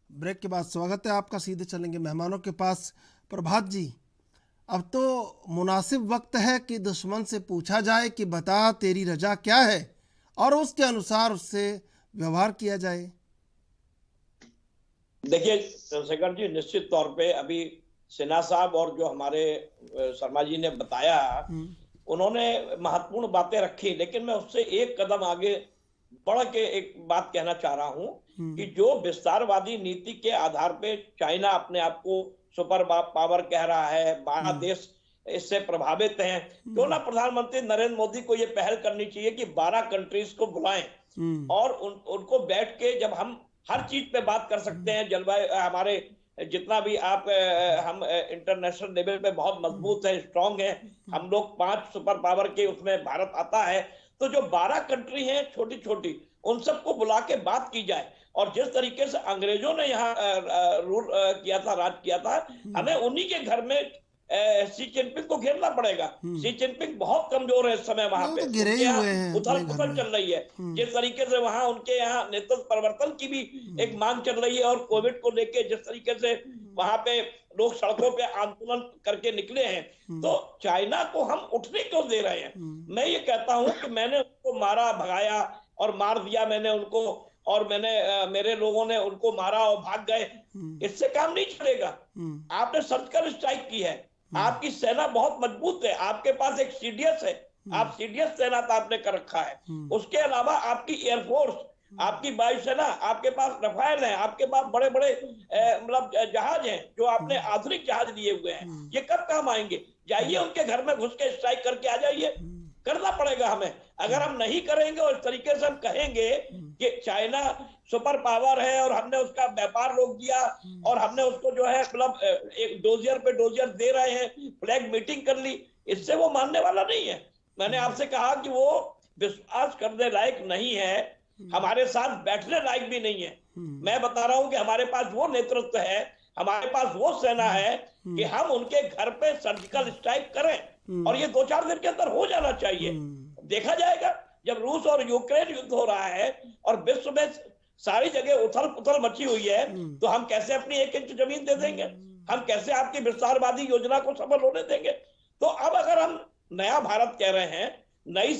ब्रेक के बाद स्वागत है आपका। सीधे चलेंगे मेहमानों के पास। प्रभात जी, अब तो मुनासिब वक्त है कि दुश्मन से पूछा जाए कि बता तेरी रजा क्या है और उसके अनुसार उससे व्यवहार किया जाए। देखिए चंद्रशेखर जी, निश्चित तौर पे अभी सिन्हा साहब और जो हमारे शर्मा जी ने बताया, उन्होंने महत्वपूर्ण बातें रखी, लेकिन मैं उससे एक कदम आगे बढ़ के एक बात कहना चाह रहा हूं कि जो विस्तारवादी नीति के आधार पे चाइना अपने आप को सुपर पावर कह रहा है, 12 देश इससे प्रभावित हैं, क्यों ना प्रधानमंत्री नरेंद्र मोदी को ये पहल करनी चाहिए कि 12 कंट्रीज को बुलाएं और उनको बैठ के, जब हम हर चीज पे बात कर सकते हैं, जलवायु हमारे जितना भी आप हम इंटरनेशनल लेवल पे बहुत मजबूत है, स्ट्रांग है, हम लोग 5 सुपर पावर के उसमें भारत आता है, तो जो 12 कंट्री हैं छोटी छोटी, उन सबको बुला के बात की जाए। और जिस तरीके से अंग्रेजों ने यहाँ रूल किया था, राज किया था, हमें उन्हीं के घर में शी जिनपिंग को घेरना पड़ेगा। शी जिनपिंग बहुत कमजोर है इस समय, वहां पे उथल पुथल चल रही है। जिस तरीके से वहां उनके यहाँ नेतृत्व परिवर्तन की भी एक मांग चल रही है और कोविड को लेके जिस तरीके से वहां पे लोग सड़कों पे आंदोलन करके निकले हैं, तो चाइना को हम उठने क्यों दे रहे हैं? मैं ये कहता हूं कि मैंने उनको मारा, भगाया और मार दिया मैंने उनको, और मेरे लोगों ने उनको मारा और भाग गए, इससे काम नहीं चलेगा। आपने सर्जिकल स्ट्राइक की है, आपकी सेना बहुत मजबूत है, आपके पास एक सीडीएस है, आप सीडीएस तैनात आपने कर रखा है। उसके अलावा आपकी एयरफोर्स, आपकी वायुसेना, आपके पास रफाल है, आपके पास बड़े बड़े मतलब जहाज हैं, जो आपने आधुनिक जहाज लिए हुए हैं। ये कब काम आएंगे? जाइए उनके घर में घुस के स्ट्राइक करके आ जाइए। करना पड़ेगा हमें। अगर हम नहीं करेंगे और इस तरीके से हम कहेंगे कि चाइना सुपर पावर है और हमने उसका व्यापार रोक दिया और हमने उसको जो है मतलब एक डोजियर पे डोजियर दे रहे हैं, फ्लैग मीटिंग कर ली, इससे वो मानने वाला नहीं है। मैंने आपसे कहा कि वो विश्वास करने लायक नहीं है, हमारे साथ बैठने लायक भी नहीं है। मैं बता रहा हूं कि हमारे पास वो नेतृत्व है, हमारे पास वो सेना है कि हम उनके घर पे सर्जिकल स्ट्राइक करें और ये 2-4 दिन के अंदर हो जाना चाहिए। देखा जाएगा जब रूस और यूक्रेन युद्ध हो रहा है और विश्व में सारी जगह उथल पुथल मची हुई है, तो हम कैसे अपनी 1 इंच जमीन दे देंगे? हम कैसे आपकी विस्तारवादी योजना को सफल होने देंगे? तो अब अगर हम नया भारत कह रहे हैं, नई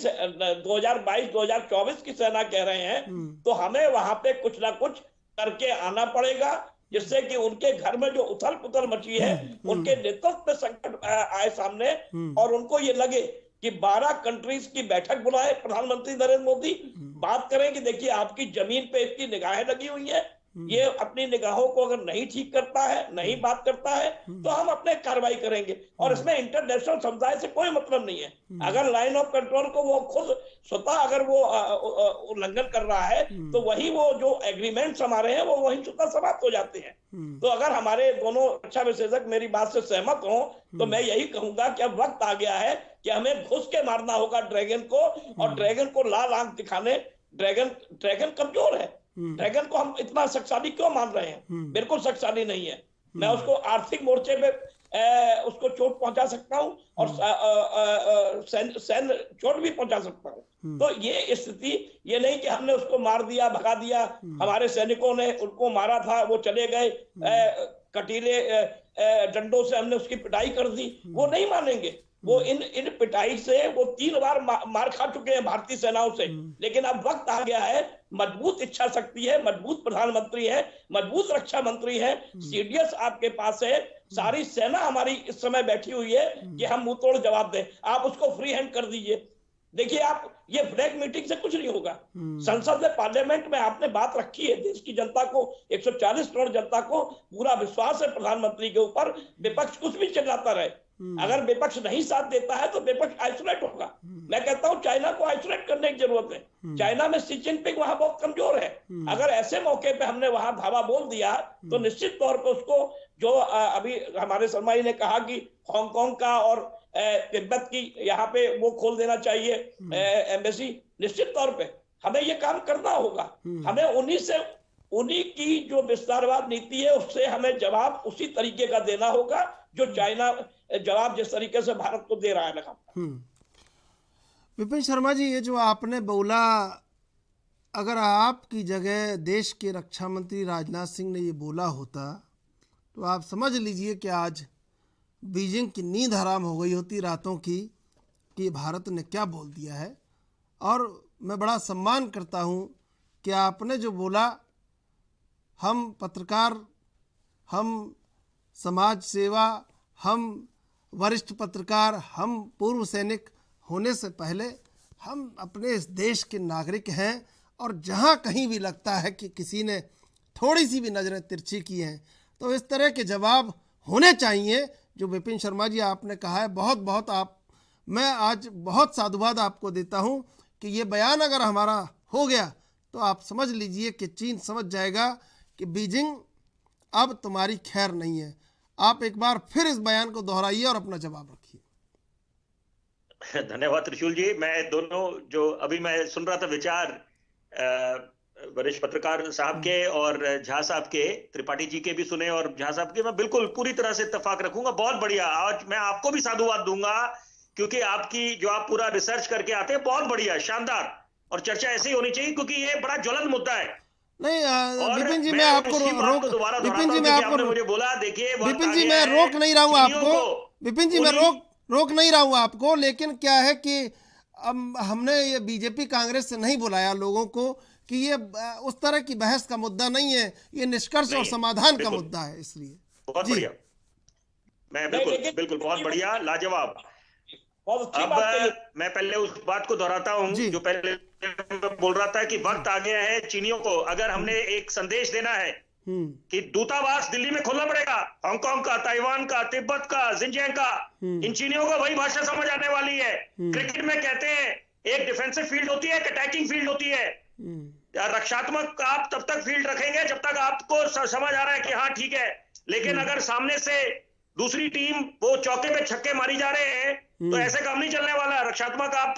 2022-2024 की सेना कह रहे हैं, तो हमें वहां पे कुछ ना कुछ करके आना पड़ेगा, जिससे कि उनके घर में जो उथल पुथल मची है, उनके नेतृत्व में संकट आए सामने और उनको ये लगे कि 12 कंट्रीज की बैठक बुलाए प्रधानमंत्री नरेंद्र मोदी, बात करें कि देखिए आपकी जमीन पे इसकी निगाहें लगी हुई है, ये अपनी निगाहों को अगर नहीं ठीक करता है, नहीं बात करता है, तो हम अपने कार्रवाई करेंगे। और इसमें इंटरनेशनल समुदाय से कोई मतलब नहीं है। अगर लाइन ऑफ कंट्रोल को वो खुद स्वतः अगर वो उल्लंघन कर रहा है, तो वही वो जो एग्रीमेंट्स हमारे हैं वो वही स्वतः समाप्त हो जाते हैं। तो अगर हमारे दोनों रक्षा विशेषज्ञ मेरी बात से सहमत हो, तो मैं यही कहूंगा कि अब वक्त आ गया है कि हमें घुस के मारना होगा ड्रैगन को, और ड्रैगन को लाल आंख दिखाने। ड्रैगन कमजोर है, ड्रैगन को हम इतना शक्तिशाली क्यों मान रहे हैं? बिल्कुल शक्तिशाली नहीं है। मैं उसको आर्थिक मोर्चे पे उसको चोट पहुंचा सकता हूं और सैन्य चोट भी पहुंचा सकता हूं। तो ये स्थिति ये नहीं कि हमने उसको मार दिया, भगा दिया, हमारे सैनिकों ने उनको मारा था, वो चले गए, कटीले डंडों से हमने उसकी पिटाई कर दी, वो नहीं मानेंगे। वो इन पिटाई से वो 3 बार मार खा चुके हैं भारतीय सेनाओं से। लेकिन अब वक्त आ गया है, मजबूत इच्छा शक्ति है, मजबूत प्रधानमंत्री है, मजबूत रक्षा मंत्री है, सीडीएस आपके पास है, सारी सेना हमारी इस समय बैठी हुई है कि हम मुंह तोड़ जवाब दें। आप उसको फ्री हैंड कर दीजिए। देखिए आप, ये फ्लैग मीटिंग से कुछ नहीं होगा। संसद में, पार्लियामेंट में आपने बात रखी है, देश की जनता को, 140 करोड़ जनता को पूरा विश्वास है प्रधानमंत्री के ऊपर। विपक्ष कुछ भी चिल्लाता रहे, अगर विपक्ष नहीं साथ देता है तो विपक्ष आइसोलेट होगा। मैं कहता हूं चाइना को आइसोलेट करने की जरूरत है। चाइना में शी जिनपिंग वहां बहुत कमजोर है। अगर ऐसे मौके पे हमने वहां धावा बोल दिया, तो निश्चित तौर पे उसको, जो अभी हमारे शर्मा जी ने कहा कि हांगकांग का और तिब्बत की यहाँ पे वो खोल देना चाहिए एम्बेसी, निश्चित तौर पे हमें ये काम करना होगा। हमें उन्हीं की जो विस्तारवाद नीति है उससे हमें जवाब उसी तरीके का देना होगा जो चाइना जवाब जिस तरीके से भारत को दे रहा है लगातार। विपिन शर्मा जी, ये जो आपने बोला, अगर आपकी जगह देश के रक्षा मंत्री राजनाथ सिंह ने ये बोला होता, तो आप समझ लीजिए कि आज बीजिंग की नींद हराम हो गई होती रातों की कि भारत ने क्या बोल दिया है। और मैं बड़ा सम्मान करता हूँ कि आपने जो बोला, हम पत्रकार, हम समाज सेवा, हम वरिष्ठ पत्रकार, हम पूर्व सैनिक होने से पहले हम अपने इस देश के नागरिक हैं, और जहाँ कहीं भी लगता है कि किसी ने थोड़ी सी भी नज़रें तिरछी की हैं, तो इस तरह के जवाब होने चाहिए जो विपिन शर्मा जी आपने कहा है। बहुत बहुत मैं आज बहुत साधुवाद आपको देता हूँ कि ये बयान अगर हमारा हो गया तो आप समझ लीजिए कि चीन समझ जाएगा कि बीजिंग अब तुम्हारी खैर नहीं है। आप एक बार फिर इस बयान को दोहराइए और अपना जवाब रखिए। धन्यवाद त्रिशूल जी। मैं दोनों जो अभी मैं सुन रहा था विचार वरिष्ठ पत्रकार साहब के और झा साहब के, त्रिपाठी जी के भी सुने और झा साहब के, मैं बिल्कुल पूरी तरह से इत्तेफाक रखूंगा। बहुत बढ़िया। आज मैं आपको भी साधुवाद दूंगा क्योंकि आपकी जो आप पूरा रिसर्च करके आते हैं, बहुत बढ़िया, शानदार, और चर्चा ऐसी होनी चाहिए क्योंकि ये बड़ा ज्वलंत मुद्दा है। नहीं विपिन जी, मैं आपको विपिन जी, मैं आपको मुझे बोला, देखिए विपिन जी, मैं रोक नहीं रहा हूँ आपको, विपिन जी, मैं रोक नहीं रहा हूँ आपको, लेकिन क्या है कि हमने ये बीजेपी कांग्रेस से नहीं बुलाया लोगों को कि ये उस तरह की बहस का मुद्दा नहीं है, ये निष्कर्ष और समाधान का मुद्दा है, इसलिए बहुत बढ़िया। मैं बिल्कुल बहुत बढ़िया, लाजवाब। अब मैं पहले उस बात को दोहराता हूं जो पहले बोल रहा था कि वक्त आ गया है चीनियों को, अगर हमने एक संदेश देना है कि दूतावास दिल्ली में खोलना पड़ेगा, हांगकांग का, ताइवान का, तिब्बत का, जिनजियांग का। इन चीनियों को वही भाषा समझ आने वाली है। क्रिकेट में कहते हैं एक डिफेंसिव फील्ड होती है, एक अटैकिंग फील्ड होती है। रक्षात्मक आप तब तक फील्ड रखेंगे जब तक आपको समझ आ रहा है कि हाँ ठीक है, लेकिन अगर सामने से दूसरी टीम वो चौके पे छक्के मारी जा रहे हैं तो ऐसे काम नहीं चलने वाला। रक्षात्मक आप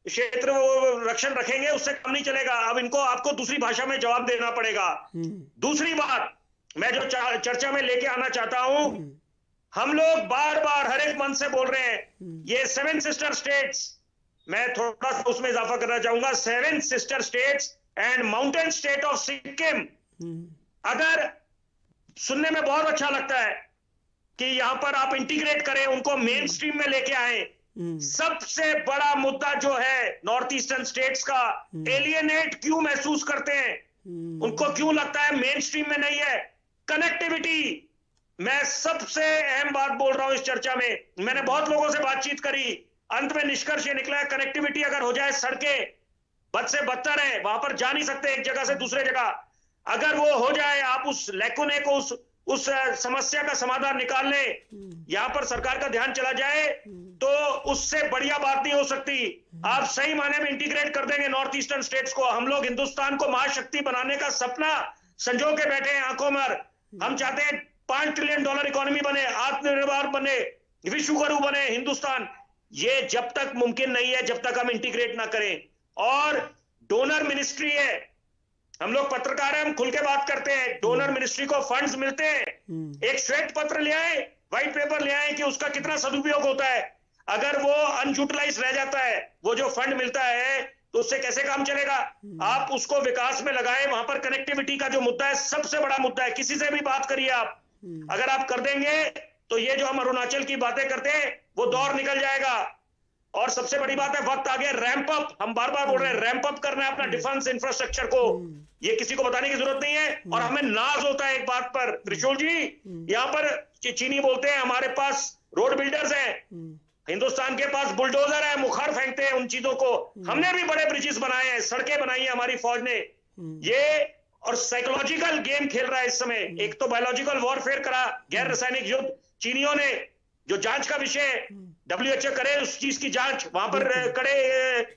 क्षेत्र वो रक्षण रखेंगे, उससे काम नहीं चलेगा। अब इनको आपको दूसरी भाषा में जवाब देना पड़ेगा। दूसरी बात मैं जो चर्चा में लेके आना चाहता हूं, हम लोग बार बार हर एक मन से बोल रहे हैं ये 7 सिस्टर स्टेट्स, मैं थोड़ा सा उसमें इजाफा करना चाहूंगा, 7 sister states and mountain state of Sikkim. अगर सुनने में बहुत अच्छा लगता है कि यहां पर आप इंटीग्रेट करें, उनको मेन स्ट्रीम में लेके आए। सबसे बड़ा मुद्दा जो है नॉर्थ ईस्टर्न स्टेट्स का, एलियनेट क्यों महसूस करते हैं, उनको क्यों लगता है मेन स्ट्रीम में नहीं है? कनेक्टिविटी। मैं सबसे अहम बात बोल रहा हूं इस चर्चा में, मैंने बहुत लोगों से बातचीत करी, अंत में निष्कर्ष ये निकला है कनेक्टिविटी अगर हो जाए, सड़कें बद से बदतर है, वहां पर जा नहीं सकते एक जगह से दूसरे जगह, अगर वो हो जाए, आप उस लैकुने को उस समस्या का समाधान निकालने यहां पर सरकार का ध्यान चला जाए तो उससे बढ़िया बात नहीं हो सकती। आप सही माने में इंटीग्रेट कर देंगे नॉर्थ ईस्टर्न स्टेट्स को। हम लोग हिंदुस्तान को महाशक्ति बनाने का सपना संजो के बैठे हैं आंखों में। हम चाहते हैं $5 ट्रिलियन इकोनॉमी बने, आत्मनिर्भर बने, विश्व गुरु बने हिंदुस्तान। ये जब तक मुमकिन नहीं है जब तक हम इंटीग्रेट ना करें। और डोनर मिनिस्ट्री है, हम लोग पत्रकार हैं, हम खुल के बात करते हैं। डोनर मिनिस्ट्री को फंड्स मिलते हैं, एक श्वेत पत्र ले आए, व्हाइट पेपर ले आए कि उसका कितना सदुपयोग होता है। अगर वो अनयूटिलाइज रह जाता है, वो जो फंड मिलता है, तो उससे कैसे काम चलेगा? आप उसको विकास में लगाएं। वहां पर कनेक्टिविटी का जो मुद्दा है सबसे बड़ा मुद्दा है। किसी से भी बात करिए आप, अगर आप कर देंगे तो ये जो हम अरुणाचल की बातें करते हैं वो दौर निकल जाएगा। और सबसे बड़ी बात है, वक्त आ गया रैंप अप। हम बार बार बोल रहे हैं रैंप अप करना है अपना डिफेंस इंफ्रास्ट्रक्चर को। ये किसी को बताने की जरूरत नहीं है। और हमें नाज होता है एक बात पर, त्रिशूल जी, यहाँ पर चीनी बोलते हैं हमारे पास रोड बिल्डर्स हैं, हिंदुस्तान के पास बुलडोजर है, मुखार फेंकते हैं उन चीजों को। हमने भी बड़े ब्रिजेस बनाए हैं, सड़कें बनाई हैं हमारी फौज ने। ये और साइकोलॉजिकल गेम खेल रहा है इस समय। एक तो बायोलॉजिकल वॉरफेयर करा, गैर रासायनिक युद्ध चीनियों ने, जो जांच का विषय WHO करे उस चीज की जांच, वहां पर कड़े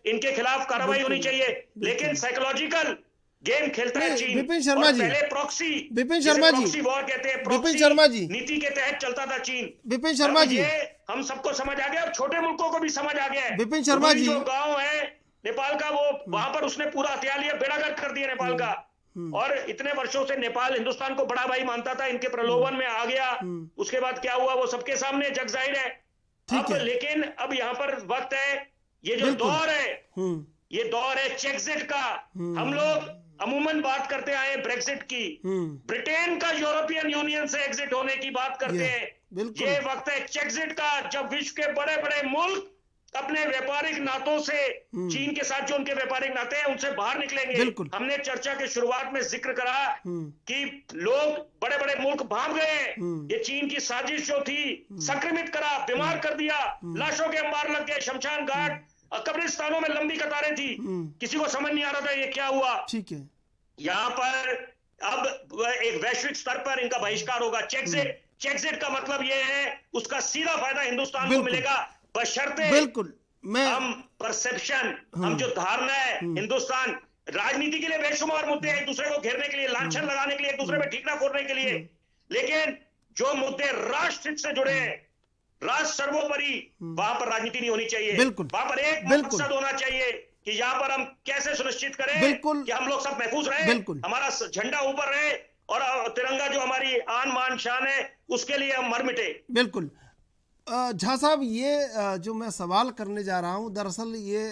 इनके खिलाफ कार्रवाई होनी चाहिए। लेकिन साइकोलॉजिकल गेम खेलता है चीन। विपिन शर्मा जी, पहले proxy, Vipin Sharma ji, proxy war कहते हैं, विपिन शर्मा जी, नीति के तहत चलता था चीन। विपिन शर्मा जी, ये हम सबको समझ आ गया, छोटे मुल्कों को भी समझ आ गया है। विपिन शर्मा जी, जो गांव है नेपाल का, वो वहां पर उसने पूरा हथियार लिया, बेड़ागर्क कर दिया नेपाल का। और इतने वर्षों से नेपाल हिंदुस्तान को बड़ा भाई मानता था, इनके प्रलोभन में आ गया। उसके बाद क्या हुआ वो सबके सामने जग जाहिर है। अब लेकिन अब यहाँ पर वक्त है, ये जो दौर है, ये दौर है चेक्सिट का। हम लोग अमूमन बात करते आए ब्रेक्सिट की, ब्रिटेन का यूरोपियन यूनियन से एग्जिट होने की बात करते हैं। ये वक्त है चेक्सिट का, जब विश्व के बड़े बड़े मुल्क अपने व्यापारिक नातों से, चीन के साथ जो उनके व्यापारिक नाते हैं, उनसे बाहर निकलेंगे। हमने चर्चा के शुरुआत में जिक्र करा कि लोग बड़े बड़े मुल्क भाग गए। ये चीन की साजिश जो थी, संक्रमित करा, बीमार कर दिया, लाशों के अंबार लग गए, शमशान घाट, कब्रिस्तानों में लंबी कतारें थी, किसी को समझ नहीं आ रहा था ये क्या हुआ। ठीक है, यहाँ पर अब एक वैश्विक स्तर पर इनका बहिष्कार होगा। चेक्सिट का मतलब ये है, उसका सीधा फायदा हिंदुस्तान को मिलेगा, बशर्ते बिल्कुल। हम परसेप्शन, हम जो धारणा है, हिंदुस्तान राजनीति के लिए बेशुमार मुद्दे हैं, एक दूसरे को घेरने के लिए, लांछन लगाने के लिए, एक दूसरे में ठीकना फोड़ने के लिए। लेकिन जो मुद्दे राष्ट्र हित से जुड़े हैं, राष्ट्र सर्वोपरि, वहां पर राजनीति नहीं होनी चाहिए। वहां पर एक मकसद होना चाहिए कि यहाँ पर हम कैसे सुनिश्चित करें कि हम लोग सब महफूज रहे, हमारा झंडा ऊपर रहे और तिरंगा जो हमारी आन मान शान है उसके लिए हम मर मिटे। बिल्कुल। झा साहब, ये जो मैं सवाल करने जा रहा हूँ, दरअसल ये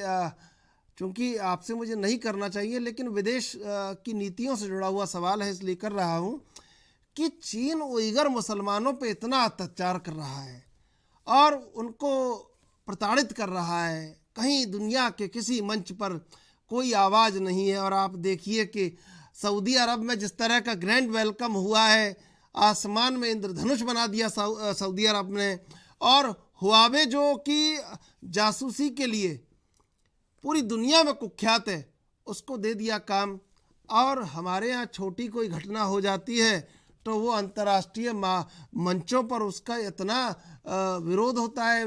चूंकि आपसे मुझे नहीं करना चाहिए, लेकिन विदेश की नीतियों से जुड़ा हुआ सवाल है, इसलिए कर रहा हूँ कि चीन उइगर मुसलमानों पे इतना अत्याचार कर रहा है और उनको प्रताड़ित कर रहा है, कहीं दुनिया के किसी मंच पर कोई आवाज़ नहीं है। और आप देखिए कि सऊदी अरब में जिस तरह का ग्रैंड वेलकम हुआ है, आसमान में इंद्रधनुष बना दिया सऊदी अरब ने, और हुआवे जो कि जासूसी के लिए पूरी दुनिया में कुख्यात है, उसको दे दिया काम। और हमारे यहाँ छोटी कोई घटना हो जाती है तो वो अंतर्राष्ट्रीय मंचों पर उसका इतना विरोध होता है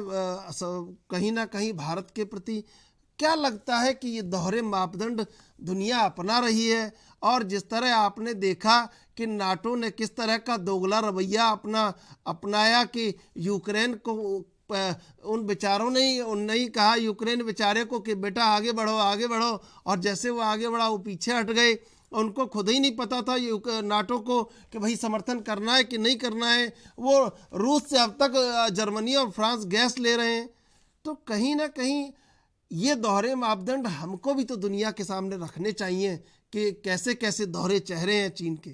कहीं ना कहीं भारत के प्रति। क्या लगता है कि ये दोहरे मापदंड दुनिया अपना रही है? और जिस तरह आपने देखा कि नाटो ने किस तरह का दोगला रवैया अपनाया कि यूक्रेन को उन बेचारों ने ही कहा यूक्रेन बेचारे को कि बेटा आगे बढ़ो आगे बढ़ो, और जैसे वो आगे बढ़ा वो पीछे हट गए। उनको खुद ही नहीं पता था नाटो को कि भाई समर्थन करना है कि नहीं करना है। वो रूस से अब तक जर्मनी और फ्रांस गैस ले रहे हैं। तो कहीं ना कहीं ये दोहरे मापदंड हमको भी तो दुनिया के सामने रखने चाहिए कि कैसे कैसे दोहरे चेहरे हैं चीन के।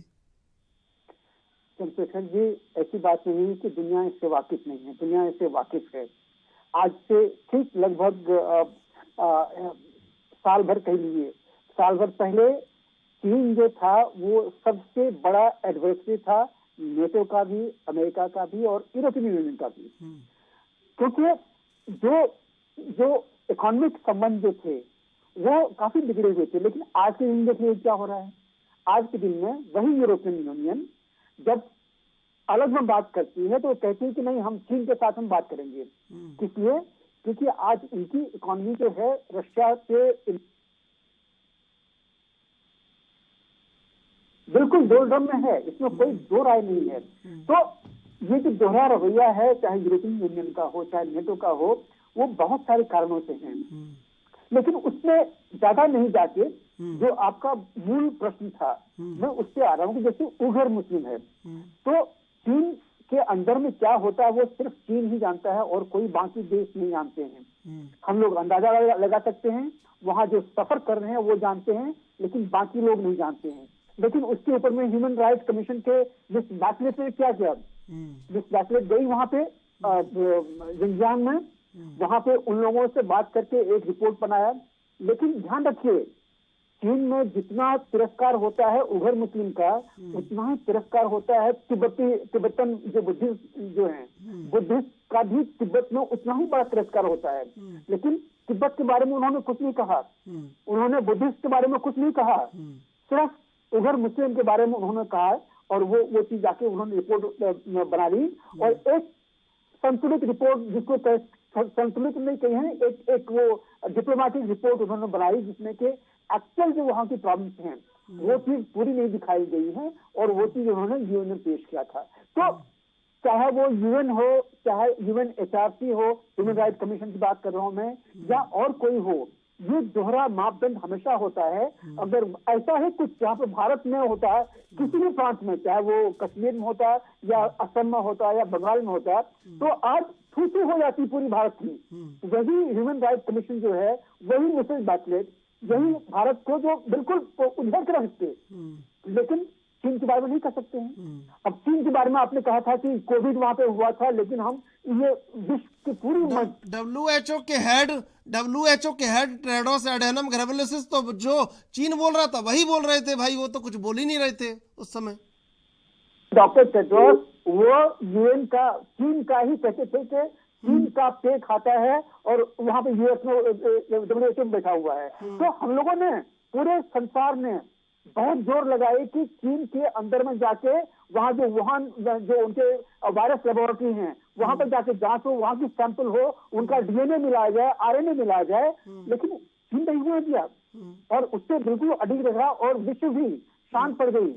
चंद्रशेखर जी, ऐसी बात नहीं है कि दुनिया इससे वाकिफ नहीं है, दुनिया इससे वाकिफ है। आज से ठीक लगभग साल भर कह लीजिए, साल भर पहले चीन जो था वो सबसे बड़ा एडवर्सरी था नेटो का भी, अमेरिका का भी और यूरोपियन यूनियन का भी। क्योंकि जो इकोनॉमिक संबंध जो थे वो काफी बिगड़े हुए थे। लेकिन आज के दिन देखिए क्या हो रहा है। आज के दिन में वही यूरोपियन यूनियन जब अलग में बात करती है तो वो कहती है कि नहीं, हम चीन के साथ हम बात करेंगे। इसलिए क्योंकि आज इनकी इकोनॉमी जो है रशिया के बिल्कुल दोलदम में है, इसमें कोई दो राय नहीं है। तो ये जो दोहरा रवैया है, चाहे यूरोपियन यूनियन का हो चाहे नेटो का हो, वो बहुत सारे कारणों से हैं। लेकिन उसमें ज्यादा नहीं जाके जो आपका मूल प्रश्न था मैं उस पर आ रहा हूँ कि जैसे उइगर मुस्लिम है तो चीन के अंदर में क्या होता है वो सिर्फ चीन ही जानता है और कोई बाकी देश नहीं जानते हैं। हम लोग अंदाजा लगा सकते हैं, वहां जो सफर कर रहे हैं वो जानते हैं, लेकिन बाकी लोग नहीं जानते हैं। लेकिन उसके ऊपर में ह्यूमन राइट्स कमीशन के मिस बैचलेट ने क्या किया, मिस बैचलेट गई वहां पे जिंजियांग में, वहां पे उन लोगों से बात करके एक रिपोर्ट बनाया। लेकिन ध्यान रखिए, चीन में जितना तिरस्कार होता है उइगर मुस्लिम का, उतना ही तिरस्कार होता है तिब्बतन जो बुद्धिस्ट जो हैं, बुद्धिस्ट का भी तिब्बत में उतना ही बड़ा तिरस्कार होता है। लेकिन तिब्बत के बारे में उन्होंने कुछ नहीं कहा, उन्होंने बुद्धिस्ट के बारे में कुछ नहीं कहा, सिर्फ उइगर मुस्लिम के बारे में उन्होंने कहा। और वो चीज जाके उन्होंने रिपोर्ट बना ली और एक संतुलित रिपोर्ट, जिसको संतुलित नहीं कही है, एक वो डिप्लोमेटिक रिपोर्ट उन्होंने बनाई जिसमें कि एक्चुअल जो वहां की प्रॉब्लम्स हैं वो चीज पूरी नहीं दिखाई गई है और वो चीज उन्होंने यूएन में पेश किया था। तो चाहे वो यूएन हो, चाहे यूएनएचआरसी हो, ह्यूमन राइट कमीशन की बात कर रहा हूं मैं, या और कोई हो, ये दोहरा मापदंड हमेशा होता है। अगर ऐसा है कुछ जहाँ पे भारत में होता है, किसी भी प्रांत में, चाहे वो कश्मीर में होता है या असम में होता है या बंगाल में होता है, तो आज थू हो जाती पूरी भारत की। वही ह्यूमन राइट कमीशन जो है, वही मिसेस बैचलेट, यही भारत को जो बिल्कुल उधर के रखते, लेकिन चीन के बारे में नहीं कर सकते हैं। अब चीन के बारे में आपने कहा था कि कोविड वहां पे हुआ था, लेकिन हम ये विश्व की पूरी डब्ल्यूएचओ के हेड टेड्रोस एडहेनम घेब्रेयेसस तो जो चीन बोल रहा था वही बोल रहे थे भाई, वो तो कुछ बोल ही नहीं रहे थे उस समय। डॉक्टर टेड्रोस वो यूएन का, चीन का ही कहते थे कि चीन का पे खाता है और वहां पे यूएस में डब्ल्यूएचओ में बैठा हुआ है। तो हम लोगों ने, पूरे संसार ने बहुत जोर लगाई कि चीन के अंदर में जाके वहां जो वुहान जो उनके वायरस लेबोरेटरी हैं वहां पर जाके जांच हो, वहां की सैंपल हो, उनका डीएनए मिलाया जाए, आरएनए मिलाया जाए, लेकिन चीन नहीं हुआ दिया और उससे बिल्कुल अडिग रहा और विश्व भी शांत पड़ गई।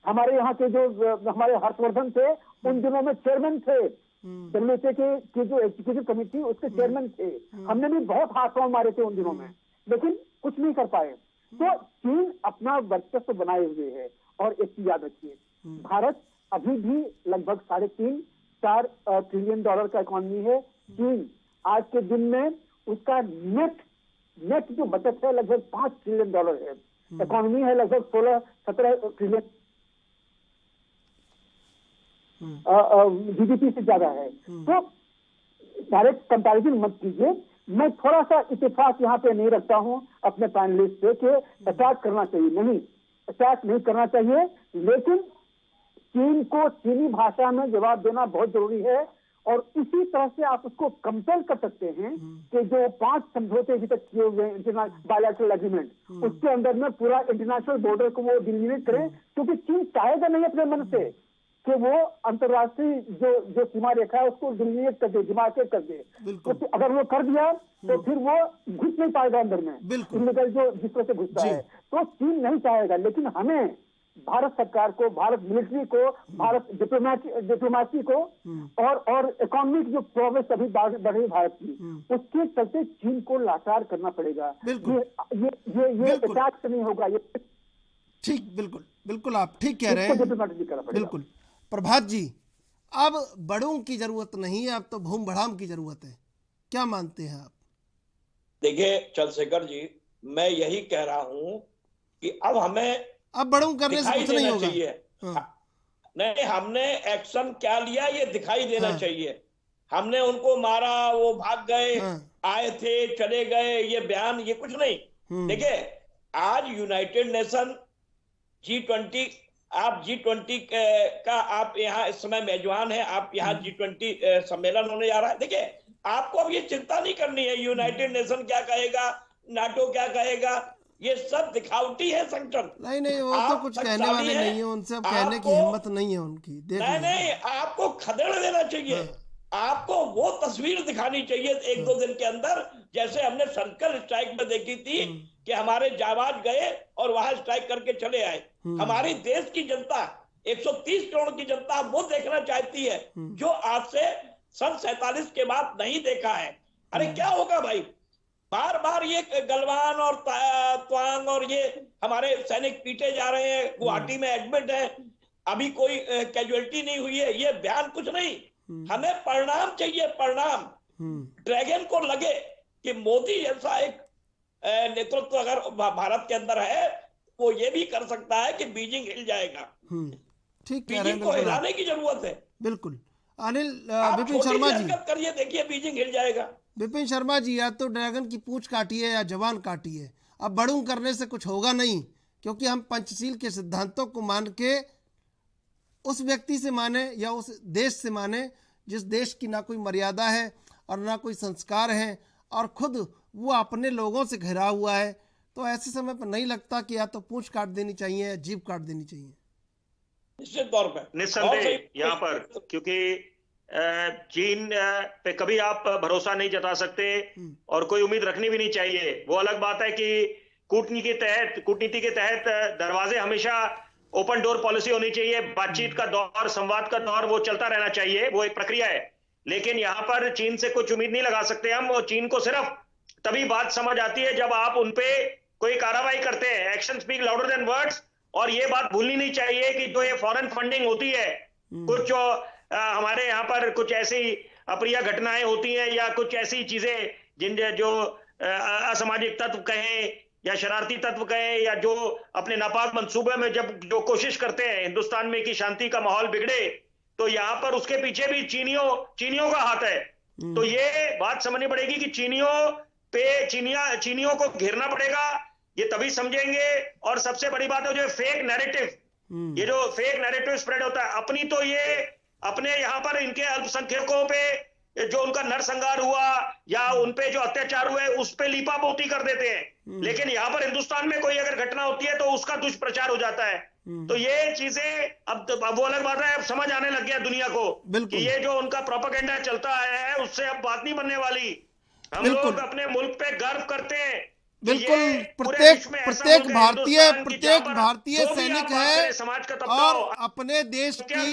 हमारे यहाँ के जो हमारे हर्षवर्धन थे, उन दिनों में चेयरमैन थे डब्ल्यूएचओ के जो एग्जीक्यूटिव कमेटी, उसके चेयरमैन थे। हमने भी बहुत हाथ पांव मारे थे उन दिनों में, लेकिन कुछ नहीं कर पाए। तो चीन अपना वर्चस्व बनाए हुए है। और एक चीज याद रखिए, भारत अभी भी लगभग $3.5-4 ट्रिलियन का इकोनॉमी है। चीन आज के दिन में उसका नेट जो बचत है लगभग $5 ट्रिलियन है। इकोनॉमी है लगभग 16-17 ट्रिलियन, जीडीपी से ज्यादा है। तो डायरेक्ट कंपैरिजन मत कीजिए। मैं थोड़ा सा इत्तेफाक यहाँ पे नहीं रखता हूँ अपने पैनलिस्ट पे कि अटैक करना चाहिए, नहीं, अटैक नहीं करना चाहिए, लेकिन चीन को चीनी भाषा में जवाब देना बहुत जरूरी है। और इसी तरह से आप उसको कंपेयर कर सकते हैं कि जो 5 समझौते अभी तक किए हुए हैं बायलैटरल एग्रीमेंट, उसके अंदर में पूरा इंटरनेशनल बॉर्डर को वो डिलिमिट करें, क्योंकि चीन चाहेगा नहीं अपने मन से कि वो अंतर्राष्ट्रीय जो सीमा रेखा है उसको डिलिमिट कर दे, डिमार्केट कर दे। तो अगर वो कर दिया तो फिर वो घुस नहीं पाएगा अंदर में, इलीगल जो जिस तरह से घुसता है। तो चीन नहीं चाहेगा, लेकिन हमें भारत सरकार को, भारत मिलिट्री को, भारत डिप्लोमेसी को और इकोनॉमिक जो प्रोग्रेस अभी बढ़ रही भारत की, उसके चलते चीन को लाचार करना पड़ेगा। ये अटैक से नहीं होगा, ये ठीक, बिल्कुल बिल्कुल आप ठीक कह रहे हैं। बिल्कुल प्रभात जी, अब बड़ों की जरूरत नहीं है, अब तो भूम भड़ाम की जरूरत है, क्या मानते हैं आप? देखिए चंद्रशेखर जी, मैं यही कह रहा हूं कि अब बड़ों करने से कुछ नहीं होगा। नहीं, हमने एक्शन क्या लिया ये दिखाई देना चाहिए। हमने उनको मारा, वो भाग गए, आए थे चले गए, ये बयान, ये कुछ नहीं। देखिए आज यूनाइटेड नेशन G20, आप G20 का आप यहाँ इस समय मेजबान है, आप यहाँ G20 सम्मेलन होने जा रहा है। देखिए आपको अब ये चिंता नहीं करनी है यूनाइटेड नेशन क्या कहेगा, नाटो क्या कहेगा, ये सब दिखावटी है संगठन। नहीं, वो तो कुछ कहने वाले नहीं है, उनसे अब कहने की हिम्मत नहीं है उनकी। नहीं, आपको खदेड़ देना चाहिए। आपको वो तस्वीर दिखानी चाहिए 1-2 दिन के अंदर, जैसे हमने सर्जिकल स्ट्राइक में देखी थी कि हमारे जाबाज गए और वहां स्ट्राइक करके चले आए। हमारी देश की जनता, 130 करोड़ की जनता वो देखना चाहती है जो आज से सन 47 के बाद नहीं देखा है। अरे क्या होगा भाई, बार बार ये गलवान और त्वांग और ये हमारे सैनिक पीटे जा रहे हैं, गुवाहाटी में एडमिट है, अभी कोई कैजुअलिटी नहीं हुई है, ये बयान कुछ नहीं। हमें परिणाम चाहिए, परिणाम। ड्रैगन को लगे कि मोदी जैसा एक नेतृत्व अगर भारत के अंदर है, वो ये भी कर सकता है कि बीजिंग हिल जाएगा। ठीक, बीजिंग को हिलाने की जरूरत है। बिल्कुल। अनिल, विपिन शर्मा जी करिए, देखिए बीजिंग हिल जाएगा। विपिन शर्मा जी, या तो ड्रैगन की पूंछ काटिए या जवान काटिए, अब बड़ूं करने से कुछ होगा नहीं, क्योंकि हम पंचशील के सिद्धांतों को मान के उस व्यक्ति से माने या उस देश से माने जिस देश की ना कोई मर्यादा है और ना कोई संस्कार है और खुद वो अपने लोगों से घिरा हुआ है। तो ऐसे समय पर नहीं लगता कि या तो पूंछ काट देनी चाहिए या जीभ काट देनी चाहिए? निश्चित तौर पर, निस्संदेह यहाँ पर, क्योंकि चीन पे कभी आप भरोसा नहीं जता सकते और कोई उम्मीद रखनी भी नहीं चाहिए। वो अलग बात है कि कूटनीति के तहत दरवाजे हमेशा ओपन डोर पॉलिसी होनी चाहिए, बातचीत का दौर, संवाद का दौर वो चलता रहना चाहिए, वो एक प्रक्रिया है। लेकिन यहाँ पर चीन से कुछ उम्मीद नहीं लगा सकते हम, और चीन को सिर्फ तभी बात समझ आती है जब आप उनपे कोई कार्रवाई करते हैं। Action speak louder than words. और ये बात भूलनी नहीं चाहिए कि जो ये फॉरेन फंडिंग होती है, कुछ जो हमारे यहाँ पर कुछ ऐसी अप्रिय घटनाएं होती हैं या कुछ ऐसी चीजें जिन जो असामाजिक तत्व कहें या शरारती तत्व कहें या जो अपने नापाक मंसूबे में जब जो कोशिश करते हैं हिंदुस्तान में कि शांति का माहौल बिगड़े, तो यहाँ पर उसके पीछे भी चीनियों का हाथ है। तो ये बात समझनी पड़ेगी कि चीनियों को घेरना पड़ेगा, ये तभी समझेंगे। और सबसे बड़ी बात है जो फेक नैरेटिव, ये जो फेक नैरेटिव स्प्रेड होता है, अपने यहाँ पर इनके अल्पसंख्यकों पे जो उनका नरसंहार हुआ या उनपे जो अत्याचार हुए उस पे लीपापोती कर देते हैं। लेकिन यहाँ पर हिंदुस्तान में कोई अगर घटना होती है तो उसका दुष्प्रचार हो जाता है। तो ये चीजें अब वो अलग बात है, अब समझ आने लग गया दुनिया को कि ये जो उनका प्रोपेगेंडा चलता आया है उससे अब बात नहीं बनने वाली। हम लोग अपने मुल्क पे गर्व करते हैं। बिल्कुल, प्रत्येक भारतीय सैनिक है और अपने देश के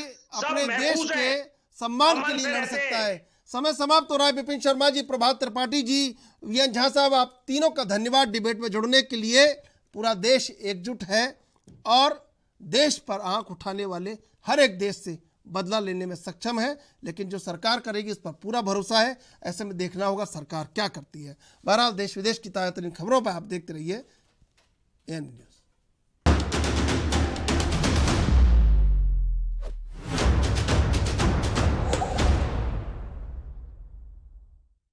सम्मान के लिए लड़ सकता है। समय समाप्त हो रहा है। विपिन शर्मा जी, प्रभात त्रिपाठी जी, वीएन झा साहब, आप तीनों का धन्यवाद डिबेट में जुड़ने के लिए। पूरा देश एकजुट है और देश पर आंख उठाने वाले हर एक देश से बदला लेने में सक्षम है, लेकिन जो सरकार करेगी इस पर पूरा भरोसा है। ऐसे में देखना होगा सरकार क्या करती है। बहरहाल देश विदेश की ताज़ा तरीन खबरों पर आप देखते रहिए एएनबी न्यूज़।